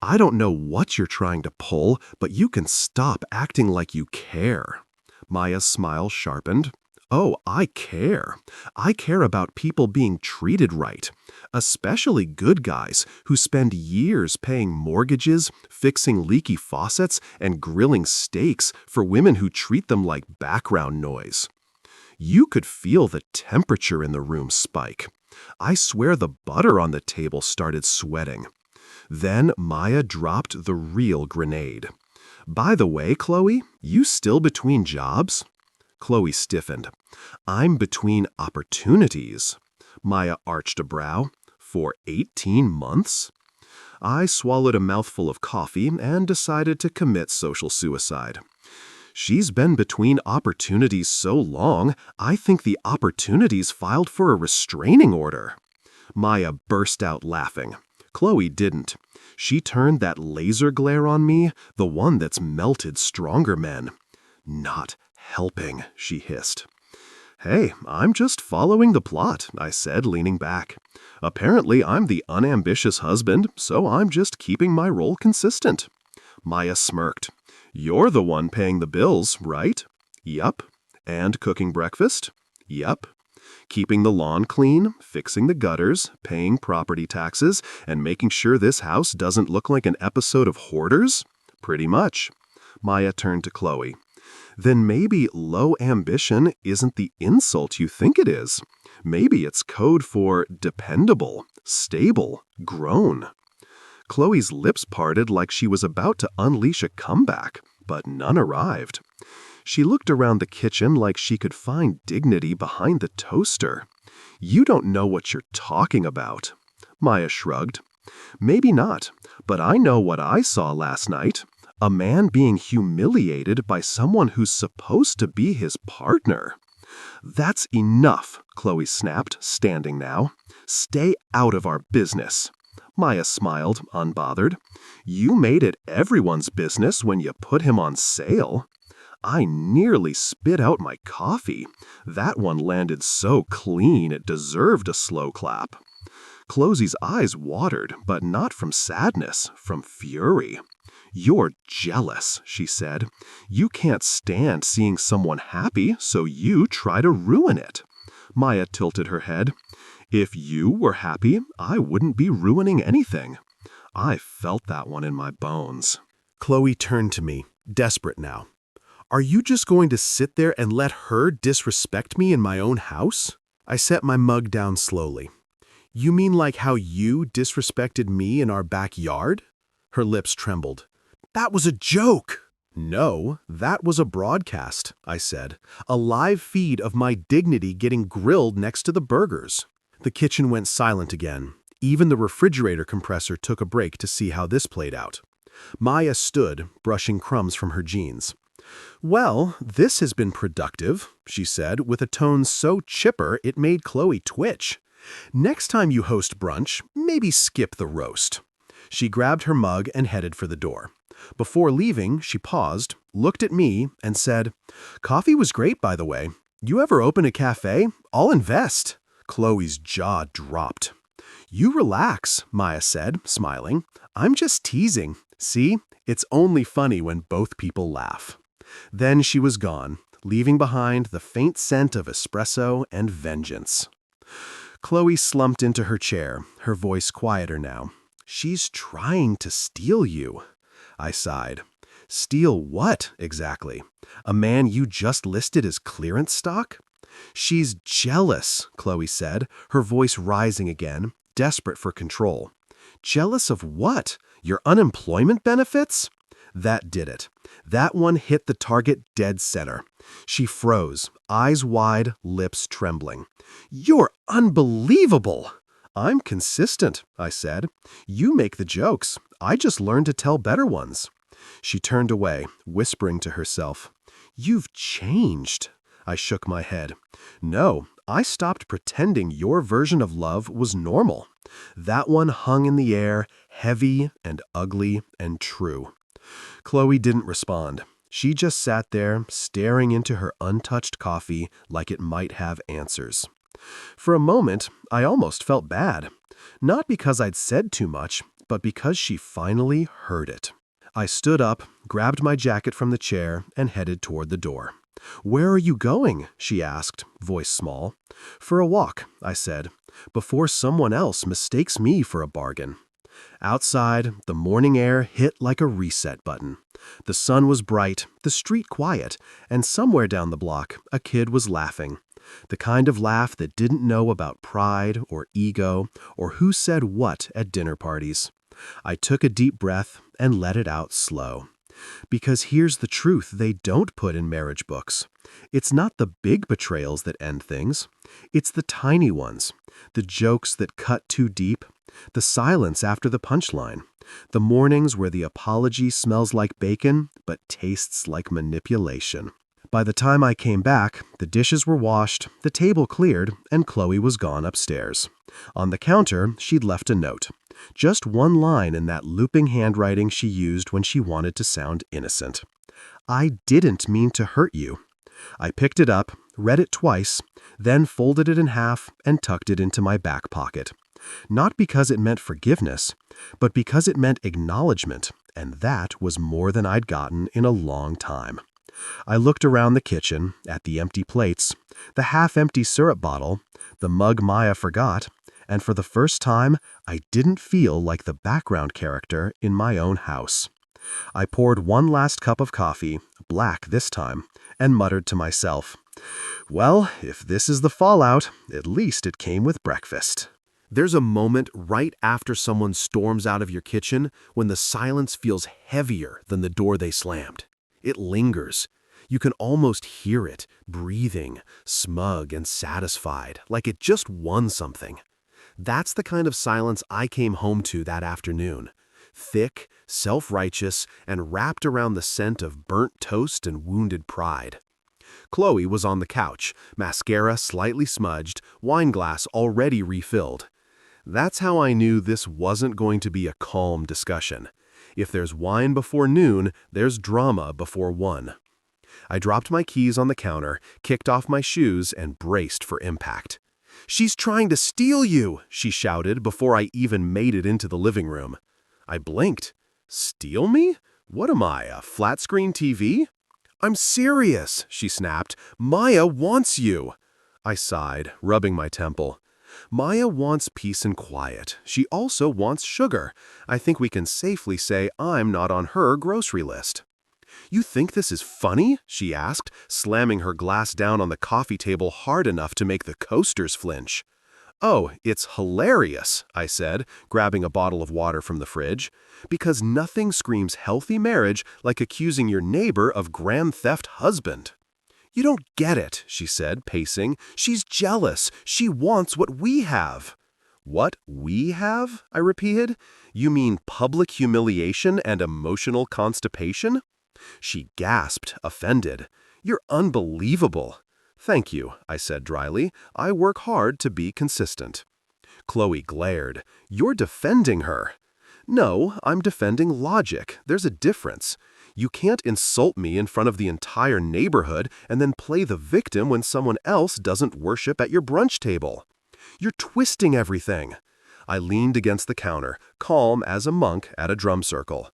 "I don't know what you're trying to pull, but you can stop acting like you care." Maya's smile sharpened. "Oh, I care. I care about people being treated right, especially good guys who spend years paying mortgages, fixing leaky faucets, and grilling steaks for women who treat them like background noise." You could feel the temperature in the room spike. I swear the butter on the table started sweating. Then Maya dropped the real grenade. "By the way, Chloe, you still between jobs?" Chloe stiffened. "I'm between opportunities." Maya arched a brow. "For 18 months?" I swallowed a mouthful of coffee and decided to commit social suicide. "She's been between opportunities so long, I think the opportunities filed for a restraining order." Maya burst out laughing. Chloe didn't. She turned that laser glare on me, the one that's melted stronger men. "Not helping," she hissed. "Hey, I'm just following the plot," I said, leaning back. "Apparently I'm the unambitious husband, so I'm just keeping my role consistent." Maya smirked. "You're the one paying the bills, right?" "Yup." "And cooking breakfast?" "Yup." "Keeping the lawn clean, fixing the gutters, paying property taxes, and making sure this house doesn't look like an episode of Hoarders?" "Pretty much." Maya turned to Chloe. "Then maybe low ambition isn't the insult you think it is. Maybe it's code for dependable, stable, grown." Chloe's lips parted like she was about to unleash a comeback, but none arrived. She looked around the kitchen like she could find dignity behind the toaster. "You don't know what you're talking about." Maya shrugged. "Maybe not, but I know what I saw last night. A man being humiliated by someone who's supposed to be his partner." "That's enough," Chloe snapped, standing now. "Stay out of our business." Maya smiled, unbothered. "You made it everyone's business when you put him on sale." I nearly spit out my coffee. That one landed so clean it deserved a slow clap. Chloe's eyes watered, but not from sadness, from fury. "You're jealous," she said. "You can't stand seeing someone happy, so you try to ruin it." Maya tilted her head. "If you were happy, I wouldn't be ruining anything." I felt that one in my bones. Chloe turned to me, desperate now. "Are you just going to sit there and let her disrespect me in my own house?" I set my mug down slowly. "You mean like how you disrespected me in our backyard?" Her lips trembled. "That was a joke!" "No, that was a broadcast," I said. "A live feed of my dignity getting grilled next to the burgers." The kitchen went silent again. Even the refrigerator compressor took a break to see how this played out. Maya stood, brushing crumbs from her jeans. "Well, this has been productive," she said, with a tone so chipper it made Chloe twitch. "Next time you host brunch, maybe skip the roast." She grabbed her mug and headed for the door. Before leaving, she paused, looked at me, and said, "Coffee was great, by the way. You ever open a cafe? I'll invest." Chloe's jaw dropped. "You relax," Maya said, smiling. "I'm just teasing. See, it's only funny when both people laugh." Then she was gone, leaving behind the faint scent of espresso and vengeance. Chloe slumped into her chair, her voice quieter now. "She's trying to steal you." I sighed. "Steal what, exactly? A man you just listed as clearance stock?" "She's jealous," Chloe said, her voice rising again, desperate for control. "Jealous of what? Your unemployment benefits?" That did it. That one hit the target dead center. She froze, eyes wide, lips trembling. "You're unbelievable!" "I'm consistent," I said. "You make the jokes. I just learned to tell better ones." She turned away, whispering to herself. "You've changed." I shook my head. "No, I stopped pretending your version of love was normal." That one hung in the air, heavy and ugly and true. Chloe didn't respond. She just sat there, staring into her untouched coffee like it might have answers. For a moment, I almost felt bad. Not because I'd said too much, but because she finally heard it. I stood up, grabbed my jacket from the chair, and headed toward the door. "Where are you going?" she asked, voice small. "For a walk," I said, "before someone else mistakes me for a bargain." Outside, the morning air hit like a reset button. The sun was bright, the street quiet, and somewhere down the block, a kid was laughing. The kind of laugh that didn't know about pride or ego or who said what at dinner parties. I took a deep breath and let it out slow. Because here's the truth they don't put in marriage books. It's not the big betrayals that end things. It's the tiny ones. The jokes that cut too deep. The silence after the punchline. The mornings where the apology smells like bacon but tastes like manipulation. By the time I came back, the dishes were washed, the table cleared, and Chloe was gone upstairs. On the counter, she'd left a note. Just one line in that looping handwriting she used when she wanted to sound innocent. "I didn't mean to hurt you." I picked it up, read it twice, then folded it in half and tucked it into my back pocket. Not because it meant forgiveness, but because it meant acknowledgement, and that was more than I'd gotten in a long time. I looked around the kitchen, at the empty plates, the half-empty syrup bottle, the mug Maya forgot, and for the first time, I didn't feel like the background character in my own house. I poured one last cup of coffee, black this time, and muttered to myself, "Well, if this is the fallout, at least it came with breakfast." There's a moment right after someone storms out of your kitchen when the silence feels heavier than the door they slammed. It lingers. You can almost hear it, breathing, smug and satisfied, like it just won something. That's the kind of silence I came home to that afternoon. Thick, self-righteous, and wrapped around the scent of burnt toast and wounded pride. Chloe was on the couch, mascara slightly smudged, wine glass already refilled. That's how I knew this wasn't going to be a calm discussion. If there's wine before noon, there's drama before 1. I dropped my keys on the counter, kicked off my shoes, and braced for impact. "She's trying to steal you!" she shouted before I even made it into the living room. I blinked. "Steal me? What am I, a flat-screen TV?" "I'm serious," she snapped. "Maya wants you." I sighed, rubbing my temple. Maya wants peace and quiet. She also wants sugar. I think we can safely say I'm not on her grocery list. "You think this is funny?" she asked, slamming her glass down on the coffee table hard enough to make the coasters flinch. "Oh, it's hilarious," I said, grabbing a bottle of water from the fridge, "because nothing screams healthy marriage like accusing your neighbor of grand theft husband." "You don't get it," she said, pacing. "She's jealous. She wants what we have." "What we have?" I repeated. "You mean public humiliation and emotional constipation?" She gasped, offended. "You're unbelievable." "Thank you," I said dryly. "I work hard to be consistent." Chloe glared. "You're defending her." "No, I'm defending logic. There's a difference. You can't insult me in front of the entire neighborhood and then play the victim when someone else doesn't worship at your brunch table. You're twisting everything." I leaned against the counter, calm as a monk at a drum circle.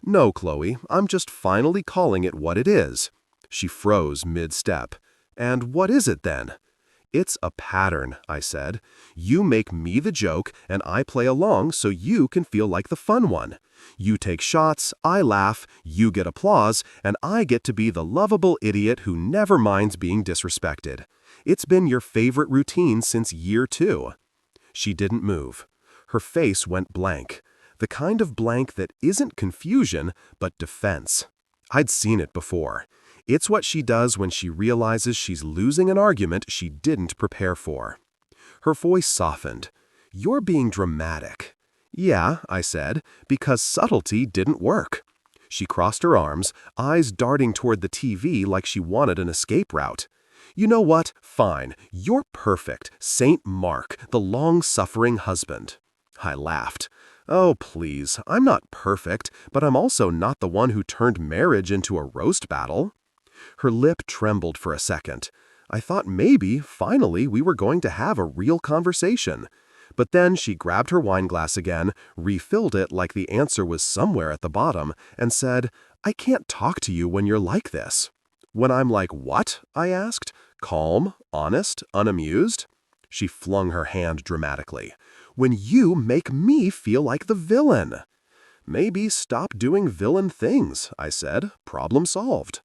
"No, Chloe, I'm just finally calling it what it is." She froze mid-step. "And what is it then?" "It's a pattern," I said. "You make me the joke, and I play along so you can feel like the fun one. You take shots, I laugh, you get applause, and I get to be the lovable idiot who never minds being disrespected. It's been your favorite routine since year 2. She didn't move. Her face went blank. The kind of blank that isn't confusion, but defense. I'd seen it before. It's what she does when she realizes she's losing an argument she didn't prepare for. Her voice softened. "You're being dramatic." "Yeah," I said, "because subtlety didn't work." She crossed her arms, eyes darting toward the TV like she wanted an escape route. "You know what? Fine. You're perfect. Saint Mark, the long-suffering husband." I laughed. "Oh, please, I'm not perfect, but I'm also not the one who turned marriage into a roast battle." Her lip trembled for a second. I thought maybe, finally, we were going to have a real conversation. But then she grabbed her wine glass again, refilled it like the answer was somewhere at the bottom, and said, "I can't talk to you when you're like this." "When I'm like what?" I asked. "Calm, honest, unamused?" She flung her hand dramatically. "When you make me feel like the villain." "Maybe stop doing villain things," I said. "Problem solved."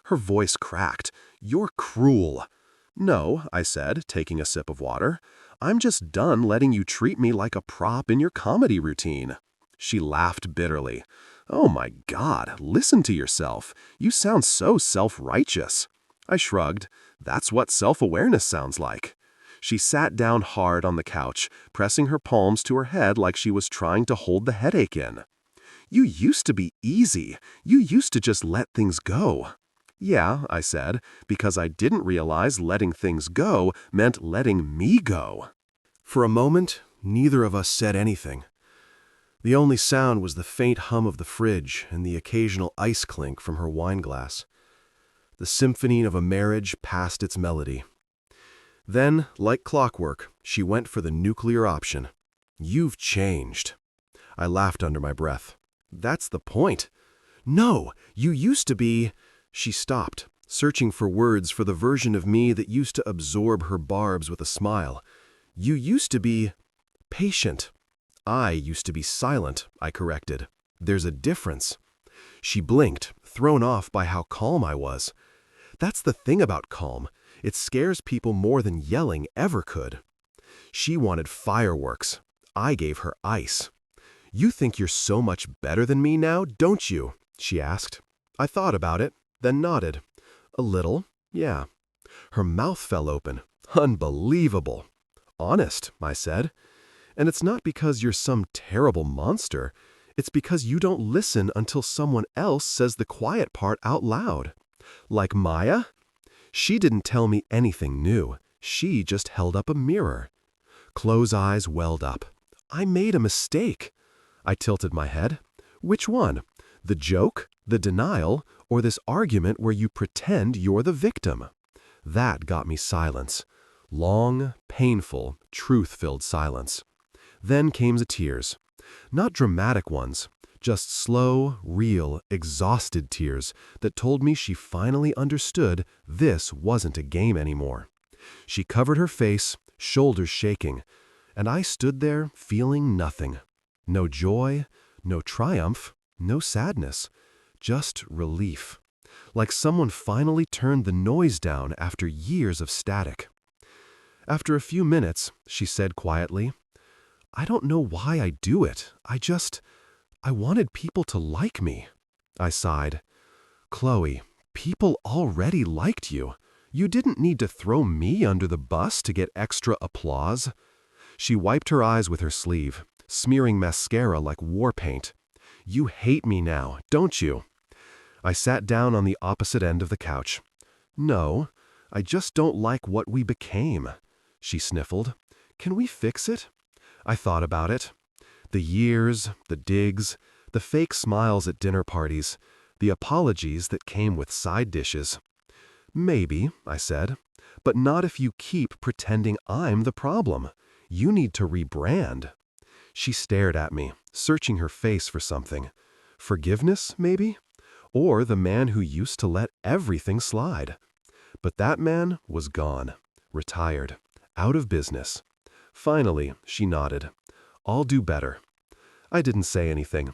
Her voice cracked. "You're cruel." "No," I said, taking a sip of water. "I'm just done letting you treat me like a prop in your comedy routine." She laughed bitterly. "Oh my God, listen to yourself. You sound so self-righteous." I shrugged. "That's what self-awareness sounds like." She sat down hard on the couch, pressing her palms to her head like she was trying to hold the headache in. "You used to be easy. You used to just let things go." "Yeah," I said, because I didn't realize letting things go meant letting me go. For a moment, neither of us said anything. The only sound was the faint hum of the fridge and the occasional ice clink from her wine glass. The symphony of a marriage passed its melody. Then, like clockwork, she went for the nuclear option. "You've changed." I laughed under my breath. "That's the point." "No, you used to be—" She stopped, searching for words for the version of me that used to absorb her barbs with a smile. "You used to be patient." "I used to be silent," I corrected. "There's a difference." She blinked, thrown off by how calm I was. That's the thing about calm. It scares people more than yelling ever could. She wanted fireworks. I gave her ice. "You think you're so much better than me now, don't you?" she asked. I thought about it, then nodded. "A little, yeah." Her mouth fell open. "Unbelievable." "Honest," I said. "And it's not because you're some terrible monster. It's because you don't listen until someone else says the quiet part out loud." "Like Maya?" She didn't tell me anything new. She just held up a mirror. Chloe's eyes welled up. "I made a mistake." I tilted my head. "Which one? The joke, the denial, or this argument where you pretend you're the victim?" That got me silence. Long, painful, truth-filled silence. Then came the tears. Not dramatic ones, just slow, real, exhausted tears that told me she finally understood this wasn't a game anymore. She covered her face, shoulders shaking, and I stood there feeling nothing. No joy, no triumph, no sadness, just relief. Like someone finally turned the noise down after years of static. After a few minutes, she said quietly, "I don't know why I do it. I wanted people to like me." I sighed. "Chloe, people already liked you. You didn't need to throw me under the bus to get extra applause." She wiped her eyes with her sleeve, smearing mascara like war paint. "You hate me now, don't you?" I sat down on the opposite end of the couch. "No, I just don't like what we became." She sniffled. "Can we fix it?" I thought about it. The years, the digs, the fake smiles at dinner parties, The apologies that came with side dishes. "Maybe," I said, "but not if you keep pretending I'm the problem. You need to rebrand." She stared at me, searching her face for something. Forgiveness, maybe? Or the man who used to let everything slide. But that man was gone, retired, out of business. Finally, she nodded. "I'll do better." I didn't say anything.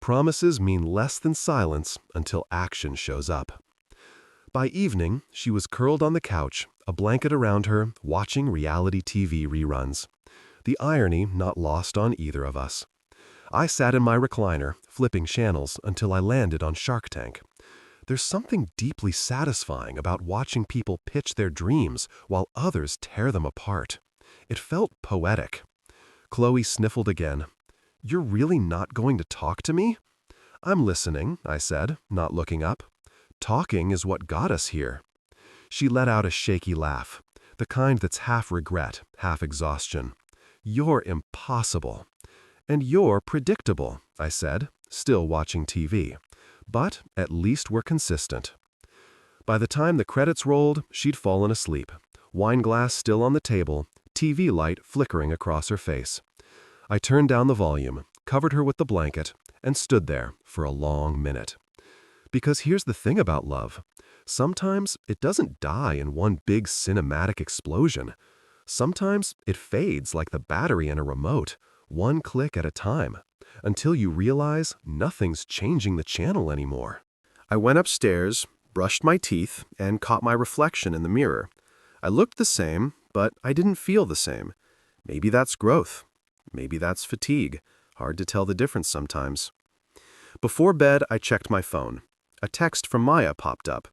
Promises mean less than silence until action shows up. By evening, she was curled on the couch, a blanket around her, watching reality TV reruns. The irony not lost on either of us. I sat in my recliner, flipping channels until I landed on Shark Tank. There's something deeply satisfying about watching people pitch their dreams while others tear them apart. It felt poetic. Chloe sniffled again. "You're really not going to talk to me?" "I'm listening," I said, not looking up. "Talking is what got us here." She let out a shaky laugh, the kind that's half regret, half exhaustion. "You're impossible." "And you're predictable," I said, still watching TV. "But at least we're consistent." By the time the credits rolled, she'd fallen asleep, wine glass still on the table, TV light flickering across her face. I turned down the volume, covered her with the blanket, and stood there for a long minute. Because here's the thing about love. Sometimes it doesn't die in one big cinematic explosion. Sometimes it fades like the battery in a remote, one click at a time, until you realize nothing's changing the channel anymore. I went upstairs, brushed my teeth, and caught my reflection in the mirror. I looked the same, but I didn't feel the same. Maybe that's growth. Maybe that's fatigue. Hard to tell the difference sometimes. Before bed, I checked my phone. A text from Maya popped up.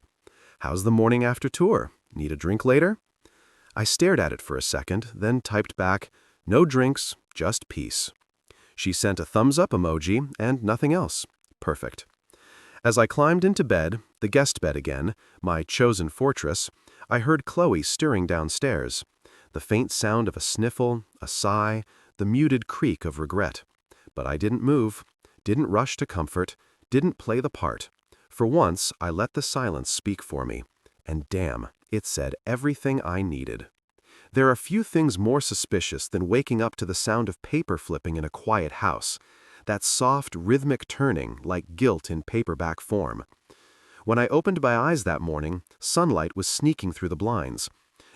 "How's the morning after tour? Need a drink later?" I stared at it for a second, then typed back, "No drinks, just peace." She sent a thumbs up emoji and nothing else. Perfect. As I climbed into bed, the guest bed again, my chosen fortress, I heard Chloe stirring downstairs. The faint sound of a sniffle, a sigh, the muted creak of regret. But I didn't move, didn't rush to comfort, didn't play the part. For once, I let the silence speak for me. And damn, it said everything I needed. There are few things more suspicious than waking up to the sound of paper flipping in a quiet house. That soft, rhythmic turning, like guilt in paperback form. When I opened my eyes that morning, sunlight was sneaking through the blinds.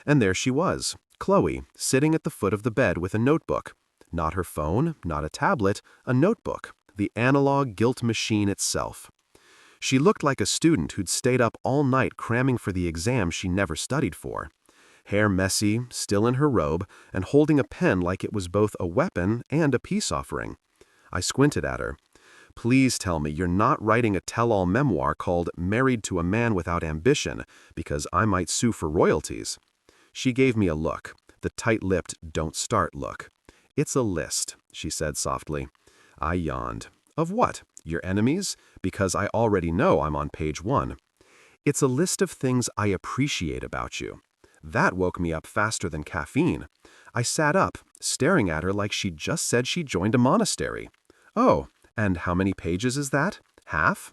And there she was, Chloe, sitting at the foot of the bed with a notebook. Not her phone, not a tablet, a notebook, the analog guilt machine itself. She looked like a student who'd stayed up all night cramming for the exam she never studied for. Hair messy, still in her robe, and holding a pen like it was both a weapon and a peace offering. I squinted at her. "Please tell me you're not writing a tell-all memoir called Married to a Man Without Ambition, because I might sue for royalties." She gave me a look, the tight-lipped, don't start look. "It's a list," she said softly. I yawned. "Of what? Your enemies? Because I already know I'm on page 1. "It's a list of things I appreciate about you." That woke me up faster than caffeine. I sat up, staring at her like she'd just said she joined a monastery. "Oh, and how many pages is that? Half?"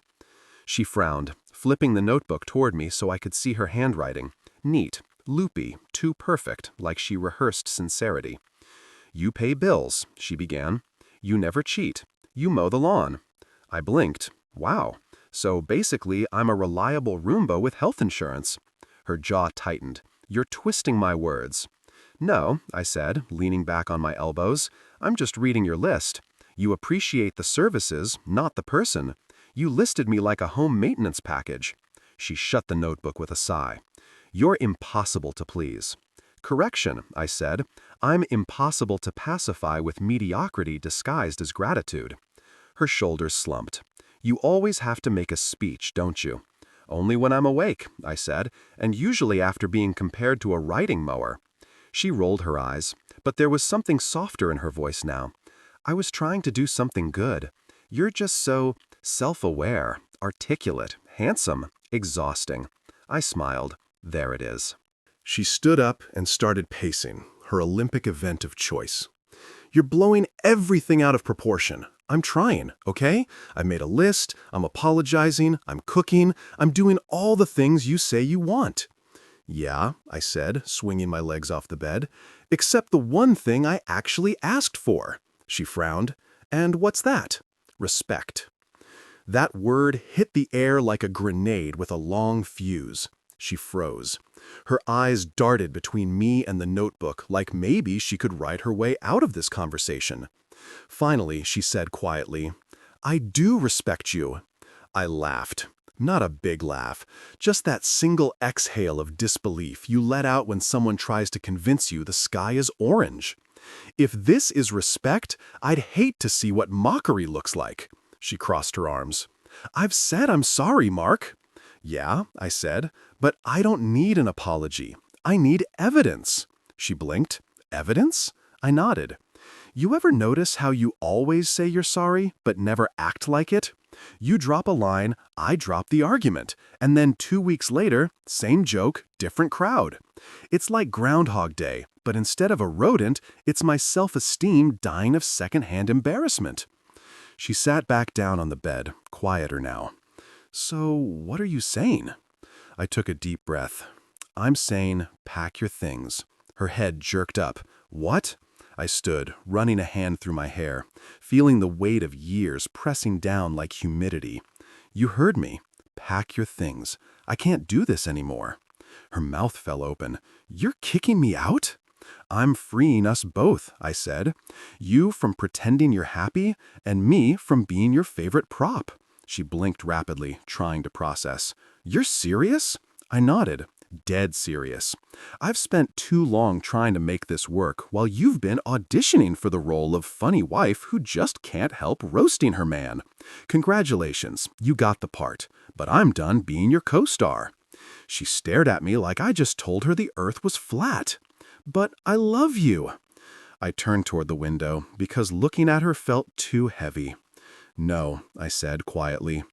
She frowned, flipping the notebook toward me so I could see her handwriting. Neat, loopy, too perfect, like she rehearsed sincerity. "You pay bills," she began. "You never cheat. You mow the lawn." I blinked. Wow. So basically, I'm a reliable Roomba with health insurance. Her jaw tightened. "You're twisting my words." "No," I said, leaning back on my elbows. "I'm just reading your list. You appreciate the services, not the person. You listed me like a home maintenance package." She shut the notebook with a sigh. "You're impossible to please." "Correction," I said. "I'm impossible to pacify with mediocrity disguised as gratitude." Her shoulders slumped. "You always have to make a speech, don't you?" "Only when I'm awake," I said, "and usually after being compared to a riding mower." She rolled her eyes, but there was something softer in her voice now. "I was trying to do something good. You're just so self-aware, articulate, handsome, exhausting." I smiled. There it is. She stood up and started pacing, her Olympic event of choice. "You're blowing everything out of proportion. I'm trying, okay? I've made a list, I'm apologizing, I'm cooking, I'm doing all the things you say you want." "Yeah," I said, swinging my legs off the bed, "except the one thing I actually asked for." She frowned. "And what's that?" "Respect." That word hit the air like a grenade with a long fuse. She froze. Her eyes darted between me and the notebook like maybe she could write her way out of this conversation. Finally, she said quietly, "I do respect you." I laughed. Not a big laugh, just that single exhale of disbelief you let out when someone tries to convince you the sky is orange. "If this is respect, I'd hate to see what mockery looks like." She crossed her arms. "I've said I'm sorry, Mark." "Yeah," I said, "but I don't need an apology. I need evidence." She blinked. "Evidence?" I nodded. "You ever notice how you always say you're sorry, but never act like it? You drop a line, I drop the argument, and then 2 weeks later, same joke, different crowd. It's like Groundhog Day, but instead of a rodent, it's my self-esteem dying of secondhand embarrassment." She sat back down on the bed, quieter now. "So, what are you saying?" I took a deep breath. "I'm saying, pack your things." Her head jerked up. "What?" I stood, running a hand through my hair, feeling the weight of years pressing down like humidity. "You heard me. Pack your things. I can't do this anymore." Her mouth fell open. "You're kicking me out?" "I'm freeing us both," I said. "You from pretending you're happy, and me from being your favorite prop." She blinked rapidly, trying to process. "You're serious?" I nodded. "Dead serious. I've spent too long trying to make this work while you've been auditioning for the role of funny wife who just can't help roasting her man. Congratulations, you got the part, but I'm done being your co-star." She stared at me like I just told her the earth was flat. "But I love you." I turned toward the window because looking at her felt too heavy. "No," I said quietly.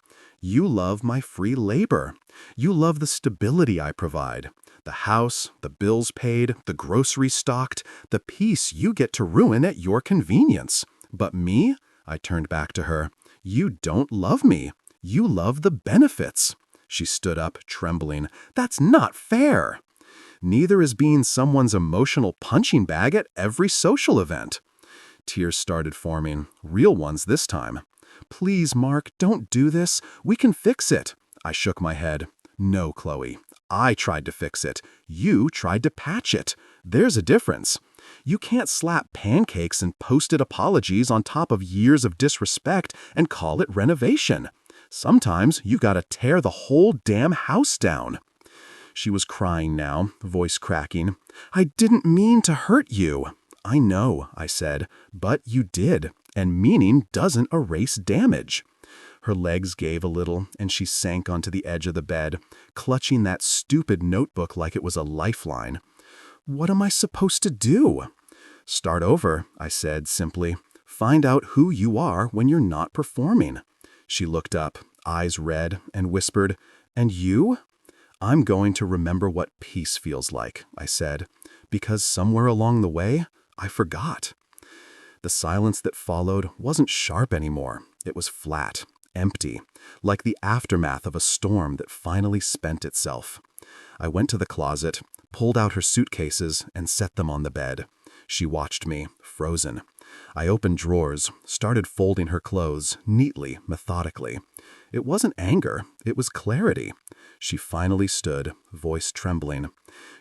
"You love my free labor. You love the stability I provide. The house, the bills paid, the groceries stocked, the peace you get to ruin at your convenience. But me?" I turned back to her. "You don't love me. You love the benefits." She stood up, trembling. "That's not fair." "Neither is being someone's emotional punching bag at every social event." Tears started forming, real ones this time. "Please, Mark, don't do this. We can fix it." I shook my head. "No, Chloe. I tried to fix it. You tried to patch it. There's a difference. You can't slap pancakes and post-it apologies on top of years of disrespect and call it renovation. Sometimes you gotta tear the whole damn house down." She was crying now, voice cracking. "I didn't mean to hurt you." "I know," I said, "but you did, and meaning doesn't erase damage." Her legs gave a little, and she sank onto the edge of the bed, clutching that stupid notebook like it was a lifeline. "What am I supposed to do?" "Start over," I said simply. "Find out who you are when you're not performing." She looked up, eyes red, and whispered, "And you?" "I'm going to remember what peace feels like," I said, "because somewhere along the way, I forgot." The silence that followed wasn't sharp anymore. It was flat, empty, like the aftermath of a storm that finally spent itself. I went to the closet, pulled out her suitcases, and set them on the bed. She watched me, frozen. I opened drawers, started folding her clothes, neatly, methodically. It wasn't anger, it was clarity. She finally stood, voice trembling.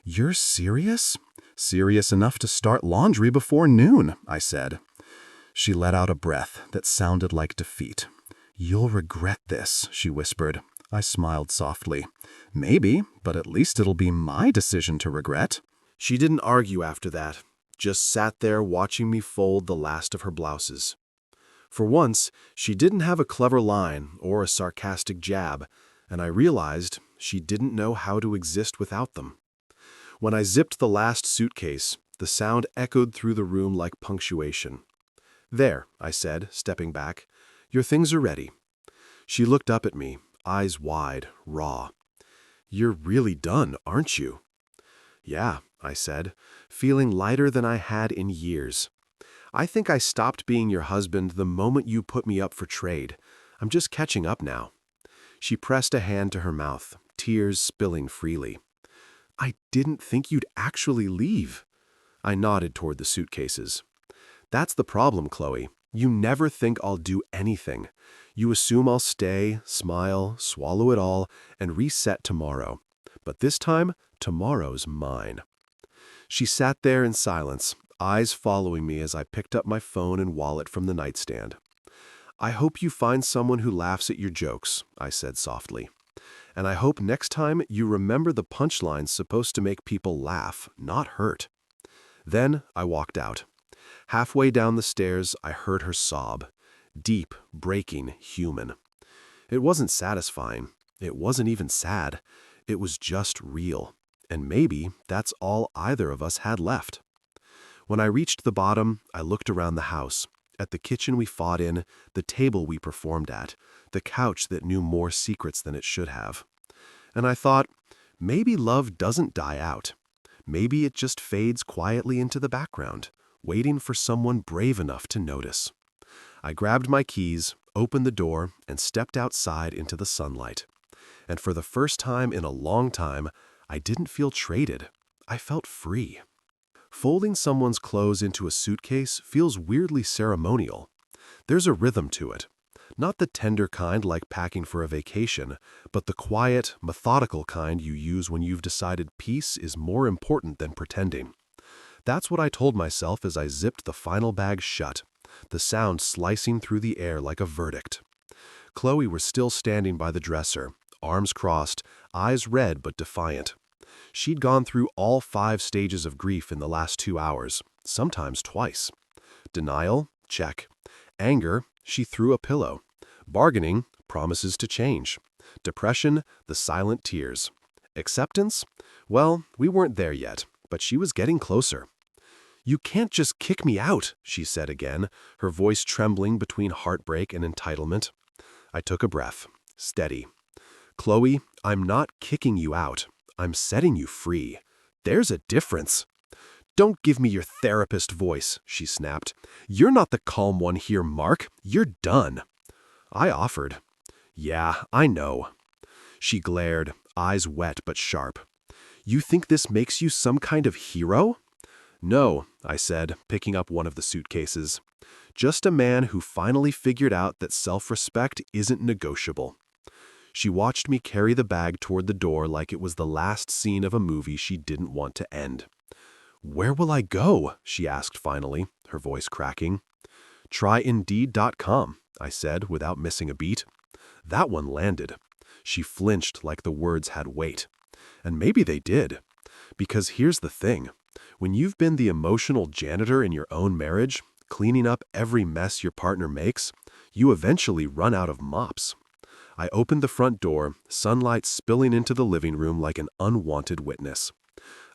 "You're serious?" "Serious enough to start laundry before noon," I said. She let out a breath that sounded like defeat. "You'll regret this," she whispered. I smiled softly. "Maybe, but at least it'll be my decision to regret." She didn't argue after that, just sat there watching me fold the last of her blouses. For once, she didn't have a clever line or a sarcastic jab, and I realized she didn't know how to exist without them. When I zipped the last suitcase, the sound echoed through the room like punctuation. "There," I said, stepping back. "Your things are ready." She looked up at me, eyes wide, raw. "You're really done, aren't you?" "Yeah," I said, feeling lighter than I had in years. I think I stopped being your husband the moment you put me up for trade. I'm just catching up now." She pressed a hand to her mouth, tears spilling freely. "I didn't think you'd actually leave." I nodded toward the suitcases. "That's the problem, Chloe. You never think I'll do anything. You assume I'll stay, smile, swallow it all, and reset tomorrow. But this time, tomorrow's mine." She sat there in silence, eyes following me as I picked up my phone and wallet from the nightstand. "I hope you find someone who laughs at your jokes," I said softly. "And I hope next time you remember the punchline's supposed to make people laugh, not hurt." Then I walked out. Halfway down the stairs, I heard her sob. Deep, breaking, human. It wasn't satisfying. It wasn't even sad. It was just real. And maybe that's all either of us had left. When I reached the bottom, I looked around the house. At the kitchen we fought in, the table we performed at, the couch that knew more secrets than it should have. And I thought, maybe love doesn't die out. Maybe it just fades quietly into the background, waiting for someone brave enough to notice. I grabbed my keys, opened the door, and stepped outside into the sunlight. And for the first time in a long time, I didn't feel traded. I felt free. Folding someone's clothes into a suitcase feels weirdly ceremonial. There's a rhythm to it. Not the tender kind like packing for a vacation, but the quiet, methodical kind you use when you've decided peace is more important than pretending. That's what I told myself as I zipped the final bag shut, the sound slicing through the air like a verdict. Chloe was still standing by the dresser, arms crossed, eyes red but defiant. She'd gone through all 5 stages of grief in the last 2 hours, sometimes twice. Denial? Check. Anger? She threw a pillow. Bargaining? Promises to change. Depression? The silent tears. Acceptance? Well, we weren't there yet, but she was getting closer. "You can't just kick me out," she said again, her voice trembling between heartbreak and entitlement. I took a breath. Steady. "Chloe, I'm not kicking you out. I'm setting you free. There's a difference." "Don't give me your therapist voice," she snapped. "You're not the calm one here, Mark. You're done." I offered. "Yeah, I know." She glared, eyes wet but sharp. "You think this makes you some kind of hero?" "No," I said, picking up one of the suitcases. "Just a man who finally figured out that self-respect isn't negotiable." She watched me carry the bag toward the door like it was the last scene of a movie she didn't want to end. "Where will I go?" she asked finally, her voice cracking. "Try Indeed.com," I said without missing a beat. That one landed. She flinched like the words had weight. And maybe they did. Because here's the thing. When you've been the emotional janitor in your own marriage, cleaning up every mess your partner makes, you eventually run out of mops. I opened the front door, sunlight spilling into the living room like an unwanted witness.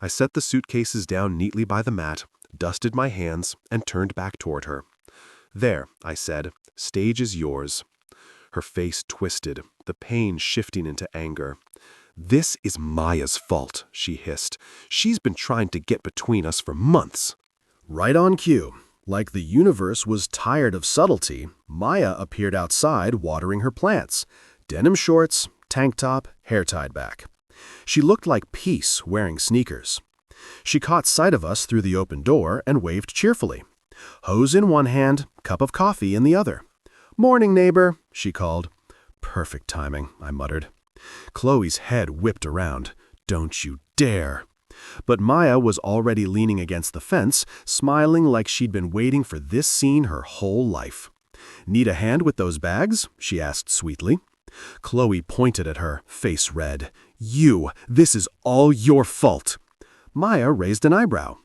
I set the suitcases down neatly by the mat, dusted my hands, and turned back toward her. "There," I said, "stage is yours." Her face twisted, the pain shifting into anger. "This is Maya's fault," she hissed. "She's been trying to get between us for months." Right on cue. Like the universe was tired of subtlety, Maya appeared outside watering her plants. Denim shorts, tank top, hair tied back. She looked like peace wearing sneakers. She caught sight of us through the open door and waved cheerfully. Hose in one hand, cup of coffee in the other. "Morning, neighbor," she called. Perfect timing, I muttered. Chloe's head whipped around. "Don't you dare." But Maya was already leaning against the fence, smiling like she'd been waiting for this scene her whole life. "Need a hand with those bags?" she asked sweetly. Chloe pointed at her, face red. This is all your fault." Maya raised an eyebrow.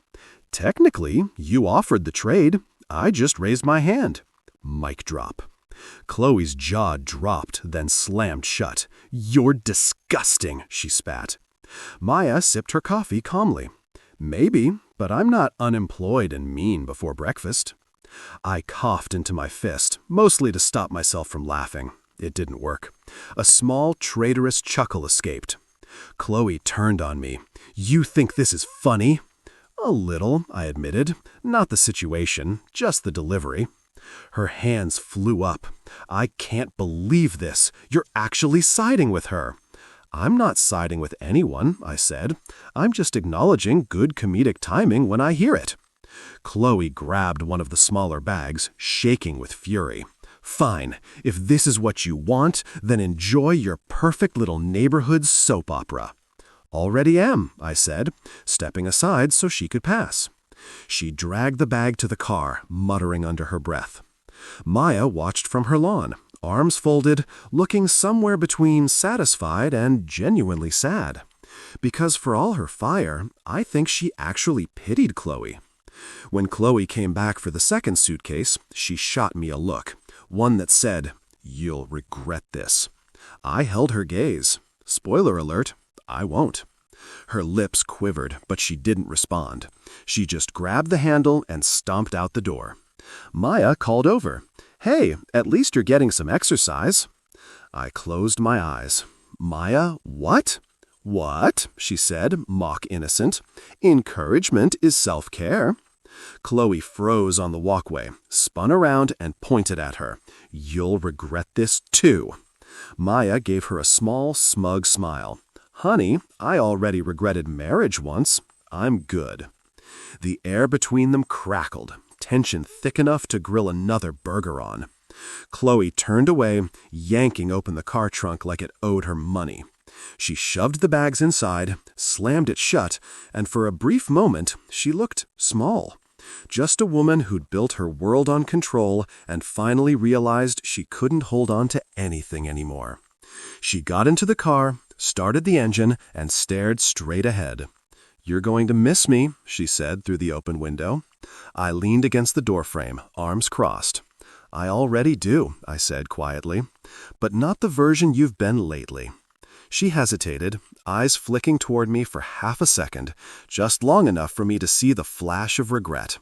"Technically, you offered the trade. I just raised my hand." Mic drop. Chloe's jaw dropped, then slammed shut. "You're disgusting," she spat. Maya sipped her coffee calmly. "Maybe, but I'm not unemployed and mean before breakfast." I coughed into my fist, mostly to stop myself from laughing. It didn't work. A small, traitorous chuckle escaped. Chloe turned on me. "You think this is funny?" A little, I admitted. Not the situation, just the delivery. Her hands flew up. I can't believe this. You're actually siding with her. I'm not siding with anyone, I said. I'm just acknowledging good comedic timing when I hear it. Chloe grabbed one of the smaller bags, shaking with fury. Fine, if this is what you want, then enjoy your perfect little neighborhood soap opera. Already am, I said, stepping aside so she could pass. She dragged the bag to the car, muttering under her breath. Maya watched from her lawn, arms folded, looking somewhere between satisfied and genuinely sad. Because for all her fire, I think she actually pitied Chloe. When Chloe came back for the second suitcase, she shot me a look, one that said, "You'll regret this." I held her gaze. Spoiler alert, I won't. Her lips quivered, but she didn't respond. She just grabbed the handle and stomped out the door. Maya called over. "Hey, at least you're getting some exercise." I closed my eyes. "Maya, what?" "What?" she said, mock innocent. "Encouragement is self-care." Chloe froze on the walkway, spun around and pointed at her. "You'll regret this too." Maya gave her a small, smug smile. "Honey, I already regretted marriage once. I'm good." The air between them crackled, tension thick enough to grill another burger on. Chloe turned away, yanking open the car trunk like it owed her money. She shoved the bags inside, slammed it shut, and for a brief moment she looked small. Just a woman who'd built her world on control and finally realized she couldn't hold on to anything anymore. She got into the car, started the engine, and stared straight ahead. "You're going to miss me," she said through the open window. I leaned against the doorframe, arms crossed. "I already do," I said quietly, "but not the version you've been lately." She hesitated, eyes flicking toward me for half a second, just long enough for me to see the flash of regret.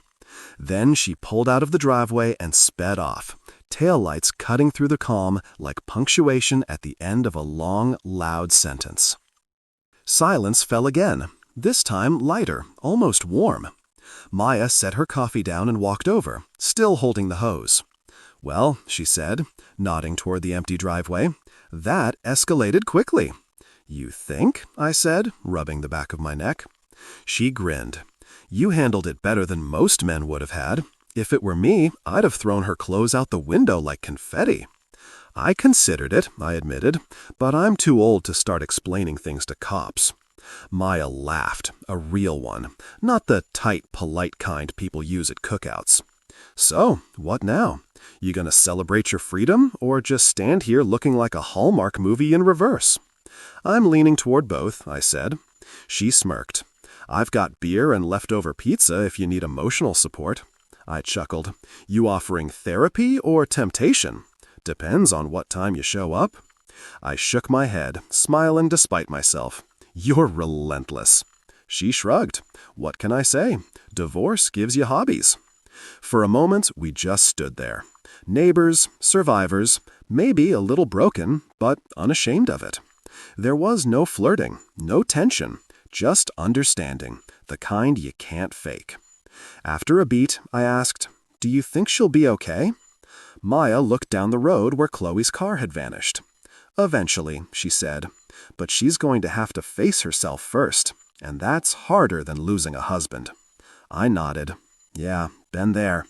Then she pulled out of the driveway and sped off, taillights cutting through the calm like punctuation at the end of a long, loud sentence. Silence fell again, this time lighter, almost warm. Maya set her coffee down and walked over, still holding the hose. "Well," she said, nodding toward the empty driveway, "that escalated quickly." "You think?" I said, rubbing the back of my neck. She grinned. "You handled it better than most men would have had. If it were me, I'd have thrown her clothes out the window like confetti." "I considered it," I admitted, "but I'm too old to start explaining things to cops." Maya laughed, a real one, not the tight, polite kind people use at cookouts. "So, what now? You gonna celebrate your freedom, or just stand here looking like a Hallmark movie in reverse?" "I'm leaning toward both," I said. She smirked. "I've got beer and leftover pizza if you need emotional support." I chuckled. "You offering therapy or temptation? Depends on what time you show up." I shook my head, smiling despite myself. "You're relentless." She shrugged. "What can I say? Divorce gives you hobbies." For a moment, we just stood there. Neighbors, survivors, maybe a little broken, but unashamed of it. There was no flirting, no tension, just understanding, the kind you can't fake. After a beat, I asked, "Do you think she'll be okay?" Maya looked down the road where Chloe's car had vanished. "Eventually," she said, "but she's going to have to face herself first, and that's harder than losing a husband." I nodded. "Yeah, been there."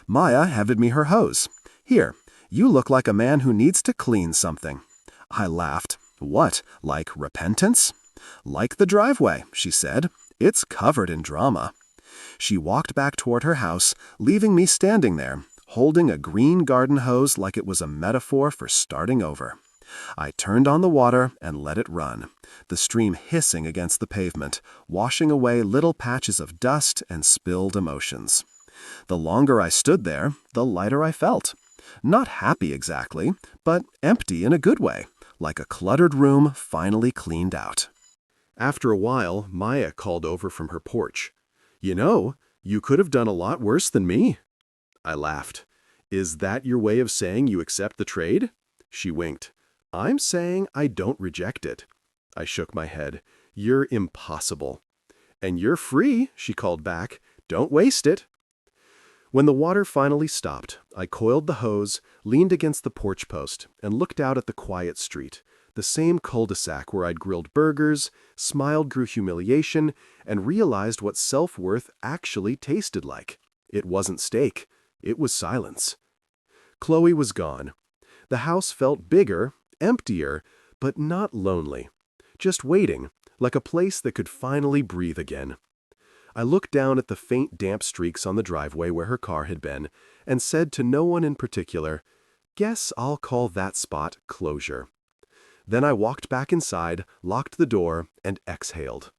Maya handed me her hose. "Here, you look like a man who needs to clean something." I laughed. "What, like repentance?" "Like the driveway," she said. "It's covered in drama." She walked back toward her house, leaving me standing there, holding a green garden hose like it was a metaphor for starting over. I turned on the water and let it run, the stream hissing against the pavement, washing away little patches of dust and spilled emotions. The longer I stood there, the lighter I felt. Not happy exactly, but empty in a good way, like a cluttered room finally cleaned out. After a while, Maya called over from her porch. "You know, you could have done a lot worse than me." I laughed. "Is that your way of saying you accept the trade?" She winked. "I'm saying I don't reject it." I shook my head. "You're impossible." "And you're free," she called back. "Don't waste it." When the water finally stopped, I coiled the hose, leaned against the porch post, and looked out at the quiet street, the same cul-de-sac where I'd grilled burgers, smiled through humiliation, and realized what self-worth actually tasted like. It wasn't steak. It was silence. Chloe was gone. The house felt bigger, emptier, but not lonely. Just waiting, like a place that could finally breathe again. I looked down at the faint damp streaks on the driveway where her car had been, and said to no one in particular, "Guess I'll call that spot closure." Then I walked back inside, locked the door, and exhaled.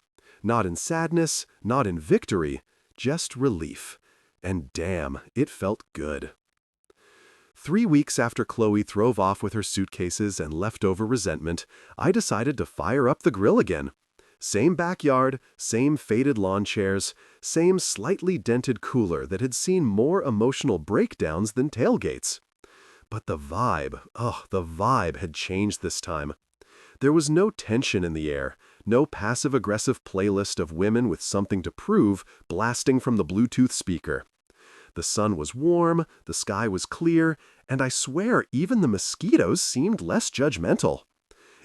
Not in sadness, not in victory, just relief. And damn, it felt good. 3 weeks after Chloe drove off with her suitcases and leftover resentment, I decided to fire up the grill again. Same backyard, same faded lawn chairs, same slightly dented cooler that had seen more emotional breakdowns than tailgates. But the vibe had changed this time. There was no tension in the air, no passive-aggressive playlist of women with something to prove blasting from the Bluetooth speaker. The sun was warm, the sky was clear, and I swear even the mosquitoes seemed less judgmental.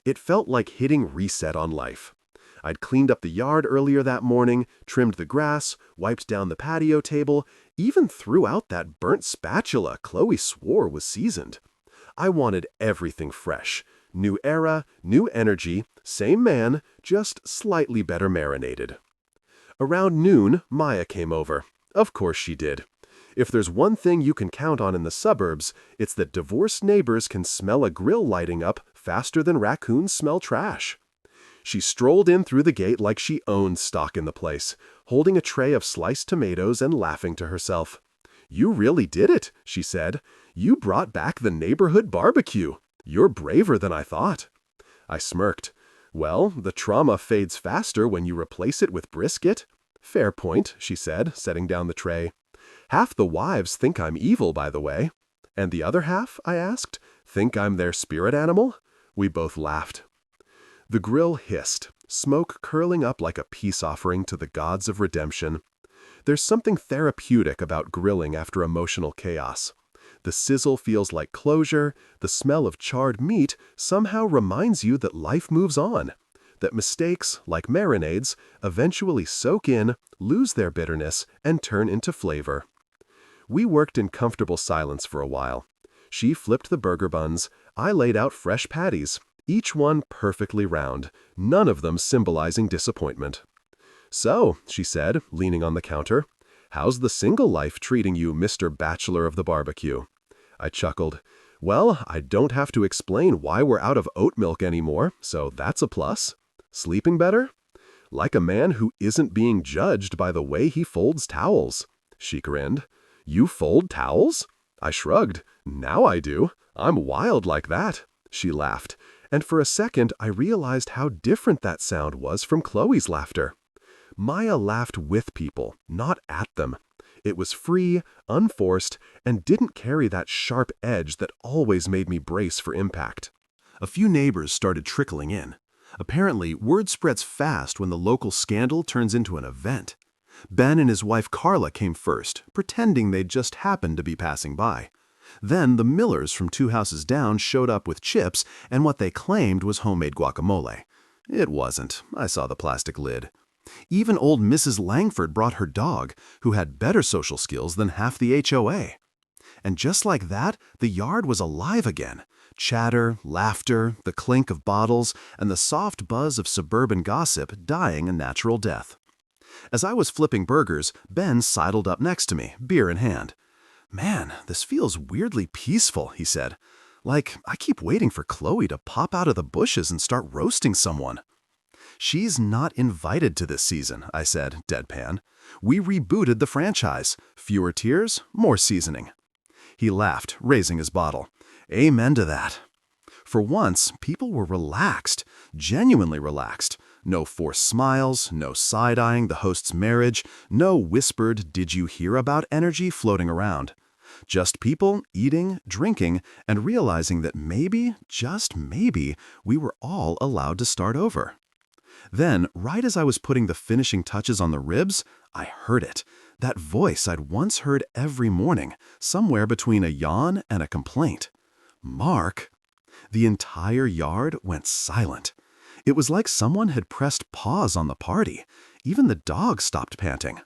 It felt like hitting reset on life. I'd cleaned up the yard earlier that morning, trimmed the grass, wiped down the patio table, even threw out that burnt spatula Chloe swore was seasoned. I wanted everything fresh. New era, new energy, same man, just slightly better marinated. Around noon, Maya came over. Of course she did. If there's one thing you can count on in the suburbs, it's that divorced neighbors can smell a grill lighting up faster than raccoons smell trash. She strolled in through the gate like she owned stock in the place, holding a tray of sliced tomatoes and laughing to herself. "You really did it," she said. "You brought back the neighborhood barbecue. You're braver than I thought." I smirked. "Well, the trauma fades faster when you replace it with brisket." "Fair point," she said, setting down the tray. "Half the wives think I'm evil, by the way." "And the other half," I asked, "think I'm their spirit animal?" We both laughed. The grill hissed, smoke curling up like a peace offering to the gods of redemption. There's something therapeutic about grilling after emotional chaos. The sizzle feels like closure, the smell of charred meat somehow reminds you that life moves on, that mistakes, like marinades, eventually soak in, lose their bitterness, and turn into flavor. We worked in comfortable silence for a while. She flipped the burger buns, I laid out fresh patties, each one perfectly round, none of them symbolizing disappointment. "So," she said, leaning on the counter, "how's the single life treating you, Mr. Bachelor of the Barbecue?" I chuckled. "Well, I don't have to explain why we're out of oat milk anymore, so that's a plus. Sleeping better? Like a man who isn't being judged by the way he folds towels." She grinned. "You fold towels?" I shrugged. "Now I do. I'm wild like that." She laughed, and for a second I realized how different that sound was from Chloe's laughter. Maya laughed with people, not at them. It was free, unforced, and didn't carry that sharp edge that always made me brace for impact. A few neighbors started trickling in. Apparently, word spreads fast when the local scandal turns into an event. Ben and his wife Carla came first, pretending they'd just happened to be passing by. Then the Millers from 2 houses down showed up with chips and what they claimed was homemade guacamole. It wasn't. I saw the plastic lid. Even old Mrs. Langford brought her dog, who had better social skills than half the HOA. And just like that, the yard was alive again. Chatter, laughter, the clink of bottles, and the soft buzz of suburban gossip dying a natural death. As I was flipping burgers, Ben sidled up next to me, beer in hand. "Man, this feels weirdly peaceful," he said. "Like, I keep waiting for Chloe to pop out of the bushes and start roasting someone." "She's not invited to this season," I said, deadpan. "We rebooted the franchise. Fewer tears, more seasoning." He laughed, raising his bottle. "Amen to that." For once, people were relaxed, genuinely relaxed. No forced smiles, no side-eyeing the host's marriage, no whispered "did you hear about" energy floating around. Just people eating, drinking, and realizing that maybe, just maybe, we were all allowed to start over. Then, right as I was putting the finishing touches on the ribs, I heard it. That voice I'd once heard every morning, somewhere between a yawn and a complaint. Mark? The entire yard went silent. It was like someone had pressed pause on the party. Even the dog stopped panting.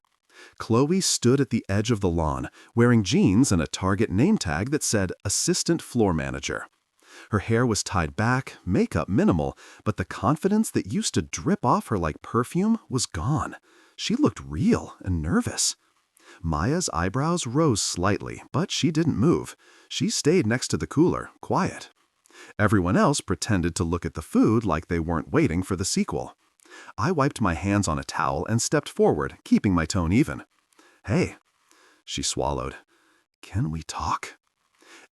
Chloe stood at the edge of the lawn, wearing jeans and a Target name tag that said Assistant Floor Manager. Her hair was tied back, makeup minimal, but the confidence that used to drip off her like perfume was gone. She looked real and nervous. Maya's eyebrows rose slightly, but she didn't move. She stayed next to the cooler, quiet. Everyone else pretended to look at the food like they weren't waiting for the sequel. I wiped my hands on a towel and stepped forward, keeping my tone even. "Hey," she swallowed. "Can we talk?"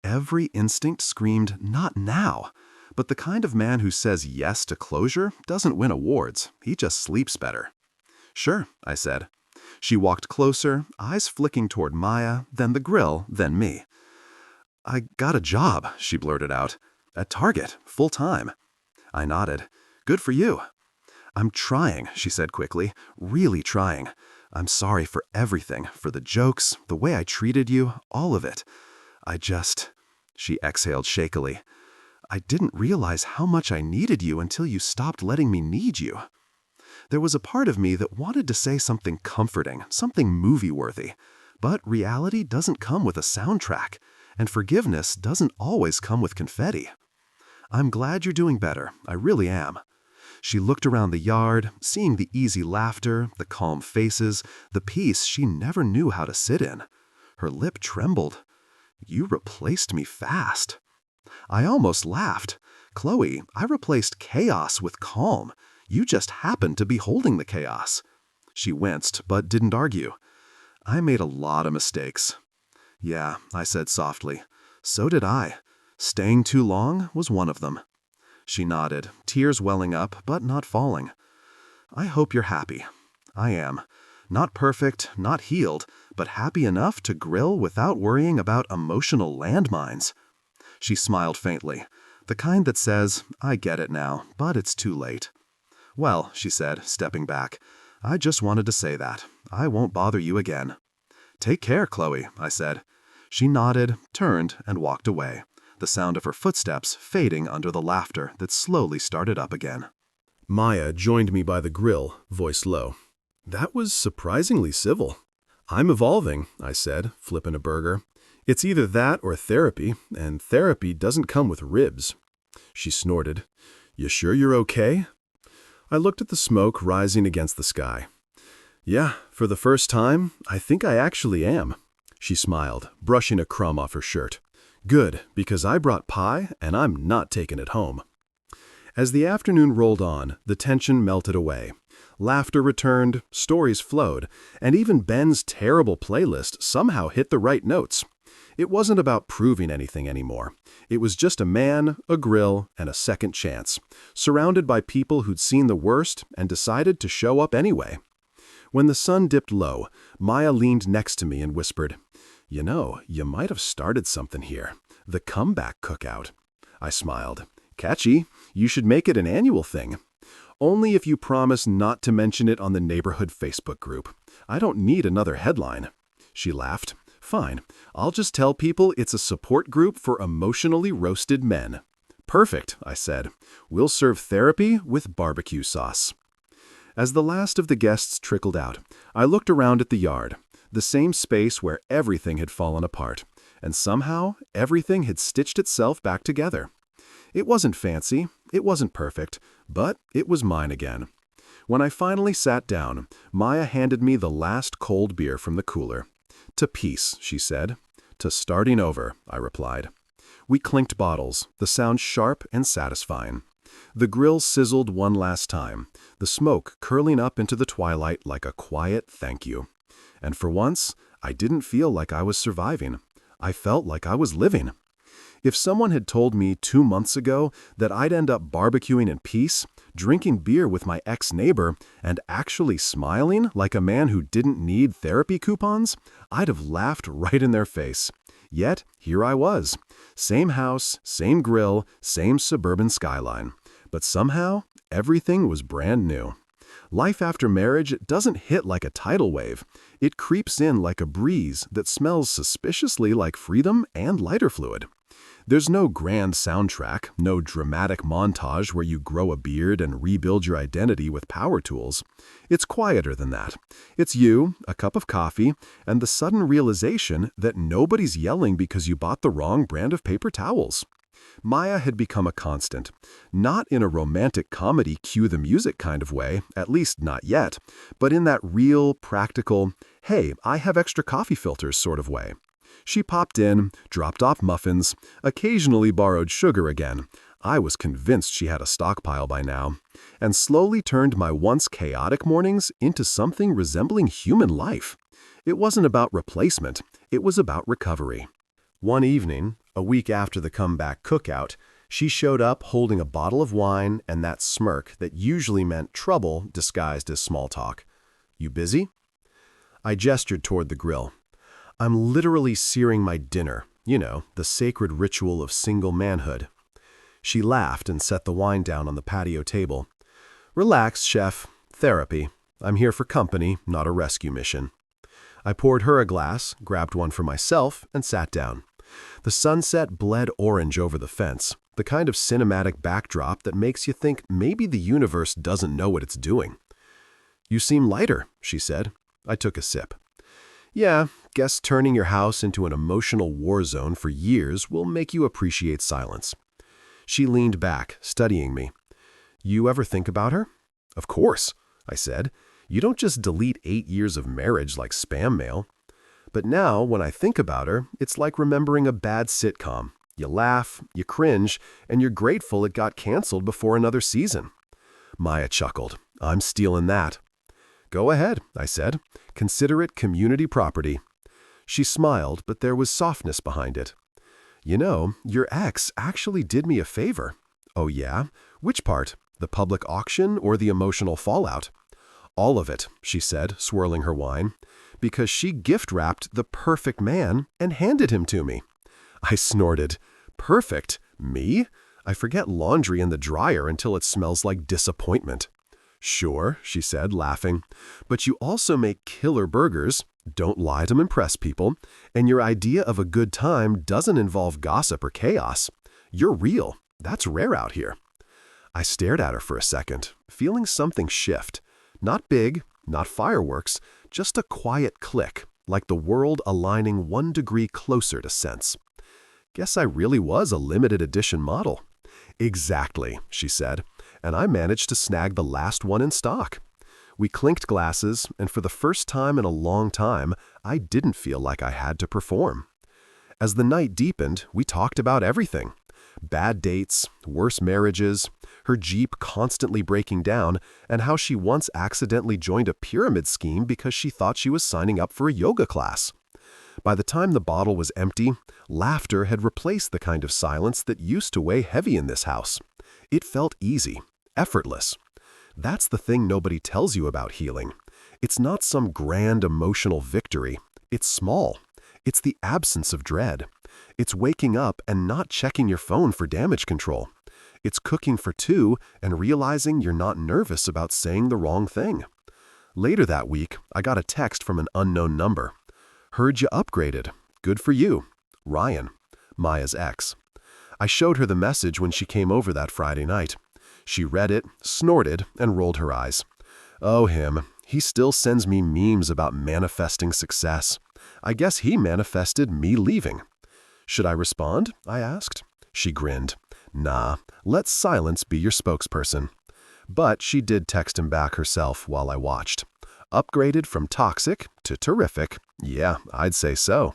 Every instinct screamed, "Not now." But the kind of man who says yes to closure doesn't win awards. He just sleeps better. "Sure," I said. She walked closer, eyes flicking toward Maya, then the grill, then me. "I got a job," she blurted out. "At Target, full-time." I nodded. "Good for you." "I'm trying," she said quickly. "Really trying. I'm sorry for everything, for the jokes, the way I treated you, all of it. I just—" She exhaled shakily. "I didn't realize how much I needed you until you stopped letting me need you." There was a part of me that wanted to say something comforting, something movie-worthy. But reality doesn't come with a soundtrack, and forgiveness doesn't always come with confetti. "I'm glad you're doing better. I really am." She looked around the yard, seeing the easy laughter, the calm faces, the peace she never knew how to sit in. Her lip trembled. "You replaced me fast." I almost laughed. "Chloe, I replaced chaos with calm. You just happened to be holding the chaos." She winced, but didn't argue. "I made a lot of mistakes." "Yeah," I said softly. "So did I. Staying too long was one of them." She nodded, tears welling up, but not falling. "I hope you're happy." "I am. Not perfect, not healed, but happy enough to grill without worrying about emotional landmines." She smiled faintly, the kind that says, "I get it now, but it's too late." "Well," she said, stepping back, "I just wanted to say that. I won't bother you again." "Take care, Chloe," I said. She nodded, turned, and walked away, the sound of her footsteps fading under the laughter that slowly started up again. Maya joined me by the grill, voice low. That was surprisingly civil. "I'm evolving," I said, flipping a burger. "It's either that or therapy, and therapy doesn't come with ribs." She snorted. "You sure you're okay?" I looked at the smoke rising against the sky. "Yeah, for the first time, I think I actually am." She smiled, brushing a crumb off her shirt. "Good, because I brought pie, and I'm not taking it home." As the afternoon rolled on, the tension melted away. Laughter returned, stories flowed, and even Ben's terrible playlist somehow hit the right notes. It wasn't about proving anything anymore. It was just a man, a grill, and a second chance, surrounded by people who'd seen the worst and decided to show up anyway. When the sun dipped low, Maya leaned next to me and whispered, "You know, you might have started something here. The comeback cookout." I smiled. "Catchy. You should make it an annual thing." "Only if you promise not to mention it on the neighborhood Facebook group. I don't need another headline." She laughed. "Fine. I'll just tell people it's a support group for emotionally roasted men." "Perfect," I said. "We'll serve therapy with barbecue sauce." As the last of the guests trickled out, I looked around at the yard, the same space where everything had fallen apart, and somehow everything had stitched itself back together. It wasn't fancy, it wasn't perfect, but it was mine again. When I finally sat down, Maya handed me the last cold beer from the cooler. "To peace," she said. "To starting over," I replied. We clinked bottles, the sound sharp and satisfying. The grill sizzled one last time, the smoke curling up into the twilight like a quiet thank you. And for once, I didn't feel like I was surviving. I felt like I was living. If someone had told me 2 months ago that I'd end up barbecuing in peace, drinking beer with my ex-neighbor, and actually smiling like a man who didn't need therapy coupons, I'd have laughed right in their face. Yet, here I was. Same house, same grill, same suburban skyline. But somehow, Everything was brand new. Life after marriage doesn't hit like a tidal wave. It creeps in like a breeze that smells suspiciously like freedom and lighter fluid. There's no grand soundtrack, no dramatic montage where you grow a beard and rebuild your identity with power tools. It's quieter than that. It's you, a cup of coffee, and the sudden realization that nobody's yelling because you bought the wrong brand of paper towels. Maya had become a constant, not in a romantic comedy cue the music kind of way, at least not yet, but in that real, practical, hey, I have extra coffee filters sort of way. She popped in, dropped off muffins, occasionally borrowed sugar again. I was convinced she had a stockpile by now, and slowly turned my once chaotic mornings into something resembling human life. It wasn't about replacement, it was about recovery. One evening, a week after the comeback cookout, she showed up holding a bottle of wine and that smirk that usually meant trouble disguised as small talk. "You busy?" I gestured toward the grill. "I'm literally searing my dinner, the sacred ritual of single manhood." She laughed and set the wine down on the patio table. "Relax, chef. Therapy. I'm here for company, not a rescue mission." I poured her a glass, grabbed one for myself, and sat down. The sunset bled orange over the fence, the kind of cinematic backdrop that makes you think maybe the universe doesn't know what it's doing. "You seem lighter," she said. I took a sip. "Yeah, guess turning your house into an emotional war zone for years will make you appreciate silence." She leaned back, studying me. "You ever think about her?" "Of course," I said. "You don't just delete 8 years of marriage like spam mail." "But now, when I think about her, it's like remembering a bad sitcom. You laugh, you cringe, and you're grateful it got canceled before another season." Maya chuckled. "I'm stealing that." "Go ahead," I said. "Consider it community property." She smiled, but there was softness behind it. Your ex actually did me a favor." "Oh yeah? Which part? The public auction or the emotional fallout?" "All of it," she said, swirling her wine, "because she gift-wrapped the perfect man and handed him to me." I snorted. "Perfect? Me? I forget laundry in the dryer until it smells like disappointment." "Sure," she said, laughing, "but you also make killer burgers, don't lie to impress people, and your idea of a good time doesn't involve gossip or chaos. You're real. That's rare out here." I stared at her for a second, feeling something shift. Not big, not fireworks, just a quiet click, like the world aligning 1 degree closer to sense. "Guess I really was a limited edition model." "Exactly," she said, "and I managed to snag the last one in stock." We clinked glasses, and for the first time in a long time, I didn't feel like I had to perform. As the night deepened, we talked about everything. Bad dates, worse marriages, her Jeep constantly breaking down, and how she once accidentally joined a pyramid scheme because she thought she was signing up for a yoga class. By the time the bottle was empty, laughter had replaced the kind of silence that used to weigh heavy in this house. It felt easy, effortless. That's the thing nobody tells you about healing. It's not some grand emotional victory. It's small. It's the absence of dread. It's waking up and not checking your phone for damage control. It's cooking for 2 and realizing you're not nervous about saying the wrong thing. Later that week, I got a text from an unknown number. "Heard you upgraded. Good for you. Ryan," Maya's ex. I showed her the message when she came over that Friday night. She read it, snorted, and rolled her eyes. "Oh, him. He still sends me memes about manifesting success. I guess he manifested me leaving." "Should I respond?" I asked. She grinned. "Nah, let silence be your spokesperson." But she did text him back herself while I watched. "Upgraded from toxic to terrific. Yeah, I'd say so."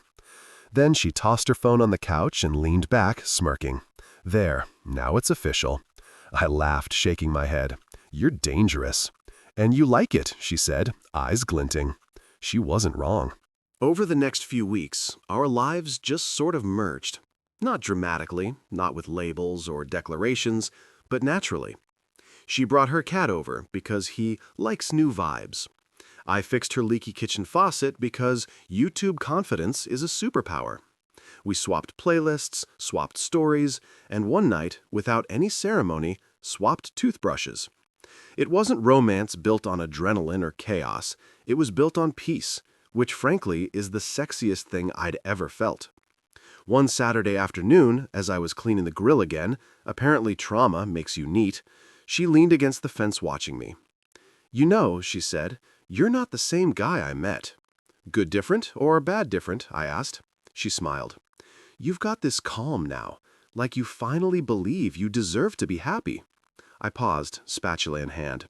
Then she tossed her phone on the couch and leaned back, smirking. "There, now it's official." I laughed, shaking my head. "You're dangerous." "And you like it," she said, eyes glinting. She wasn't wrong. Over the next few weeks, our lives just sort of merged. Not dramatically, not with labels or declarations, but naturally. She brought her cat over because he likes new vibes. I fixed her leaky kitchen faucet because YouTube confidence is a superpower. We swapped playlists, swapped stories, and one night, without any ceremony, swapped toothbrushes. It wasn't romance built on adrenaline or chaos. It was built on peace, which frankly is the sexiest thing I'd ever felt. One Saturday afternoon, as I was cleaning the grill again, apparently trauma makes you neat, she leaned against the fence watching me. "You know," she said, "you're not the same guy I met." "Good different or bad different?" I asked. She smiled. "You've got this calm now, like you finally believe you deserve to be happy." I paused, spatula in hand.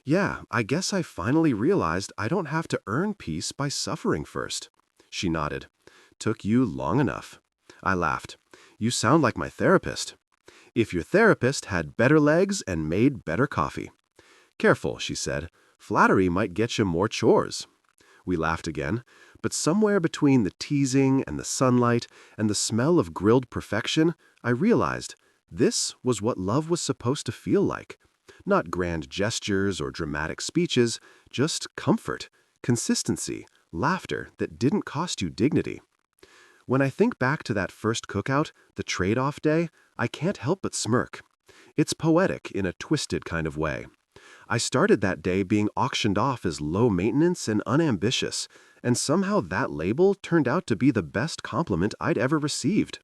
"Yeah, I guess I finally realized I don't have to earn peace by suffering first." She nodded. "Took you long enough." I laughed. "You sound like my therapist." "If your therapist had better legs and made better coffee." "Careful," she said. "Flattery might get you more chores." We laughed again, but somewhere between the teasing and the sunlight and the smell of grilled perfection, I realized this was what love was supposed to feel like. Not grand gestures or dramatic speeches, just comfort, consistency, laughter that didn't cost you dignity. When I think back to that first cookout, the trade-off day, I can't help but smirk. It's poetic in a twisted kind of way. I started that day being auctioned off as low maintenance and unambitious, and somehow that label turned out to be the best compliment I'd ever received.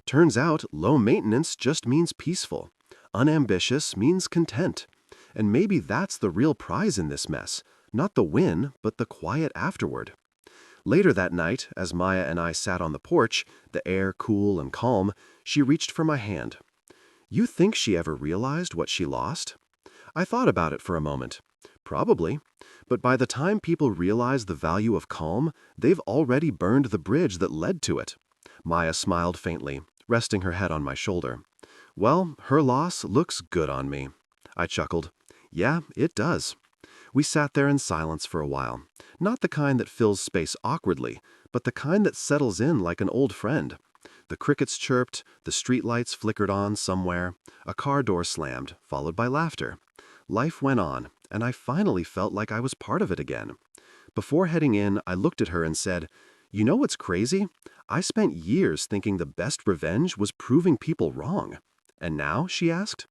Turns out low maintenance just means peaceful. Unambitious means content. And maybe that's the real prize in this mess, not the win, but the quiet afterward. Later that night, as Maya and I sat on the porch, the air cool and calm, she reached for my hand. "You think she ever realized what she lost?" I thought about it for a moment. Probably. But by the time people realize the value of calm, they've already burned the bridge that led to it. Maya smiled faintly, resting her head on my shoulder. "Well, her loss looks good on me." I chuckled. "Yeah, it does." We sat there in silence for a while. Not the kind that fills space awkwardly, but the kind that settles in like an old friend. The crickets chirped, the streetlights flickered on somewhere, a car door slammed, followed by laughter. Life went on, and I finally felt like I was part of it again. Before heading in, I looked at her and said, "You know what's crazy? I spent years thinking the best revenge was proving people wrong." "And now?" she asked.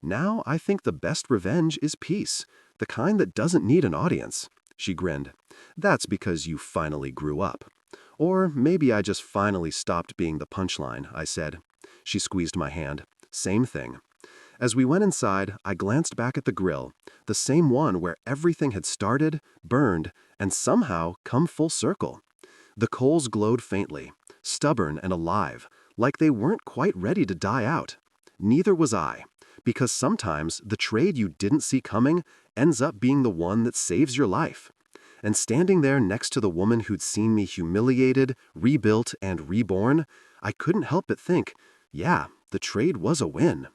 "Now I think the best revenge is peace, the kind that doesn't need an audience." She grinned. "That's because you finally grew up." "Or maybe I just finally stopped being the punchline," I said. She squeezed my hand. "Same thing." As we went inside, I glanced back at the grill, the same one where everything had started, burned, and somehow come full circle. The coals glowed faintly, stubborn and alive, like they weren't quite ready to die out. Neither was I, because sometimes the trade you didn't see coming ends up being the one that saves your life. And standing there next to the woman who'd seen me humiliated, rebuilt, and reborn, I couldn't help but think, yeah, the trade was a win.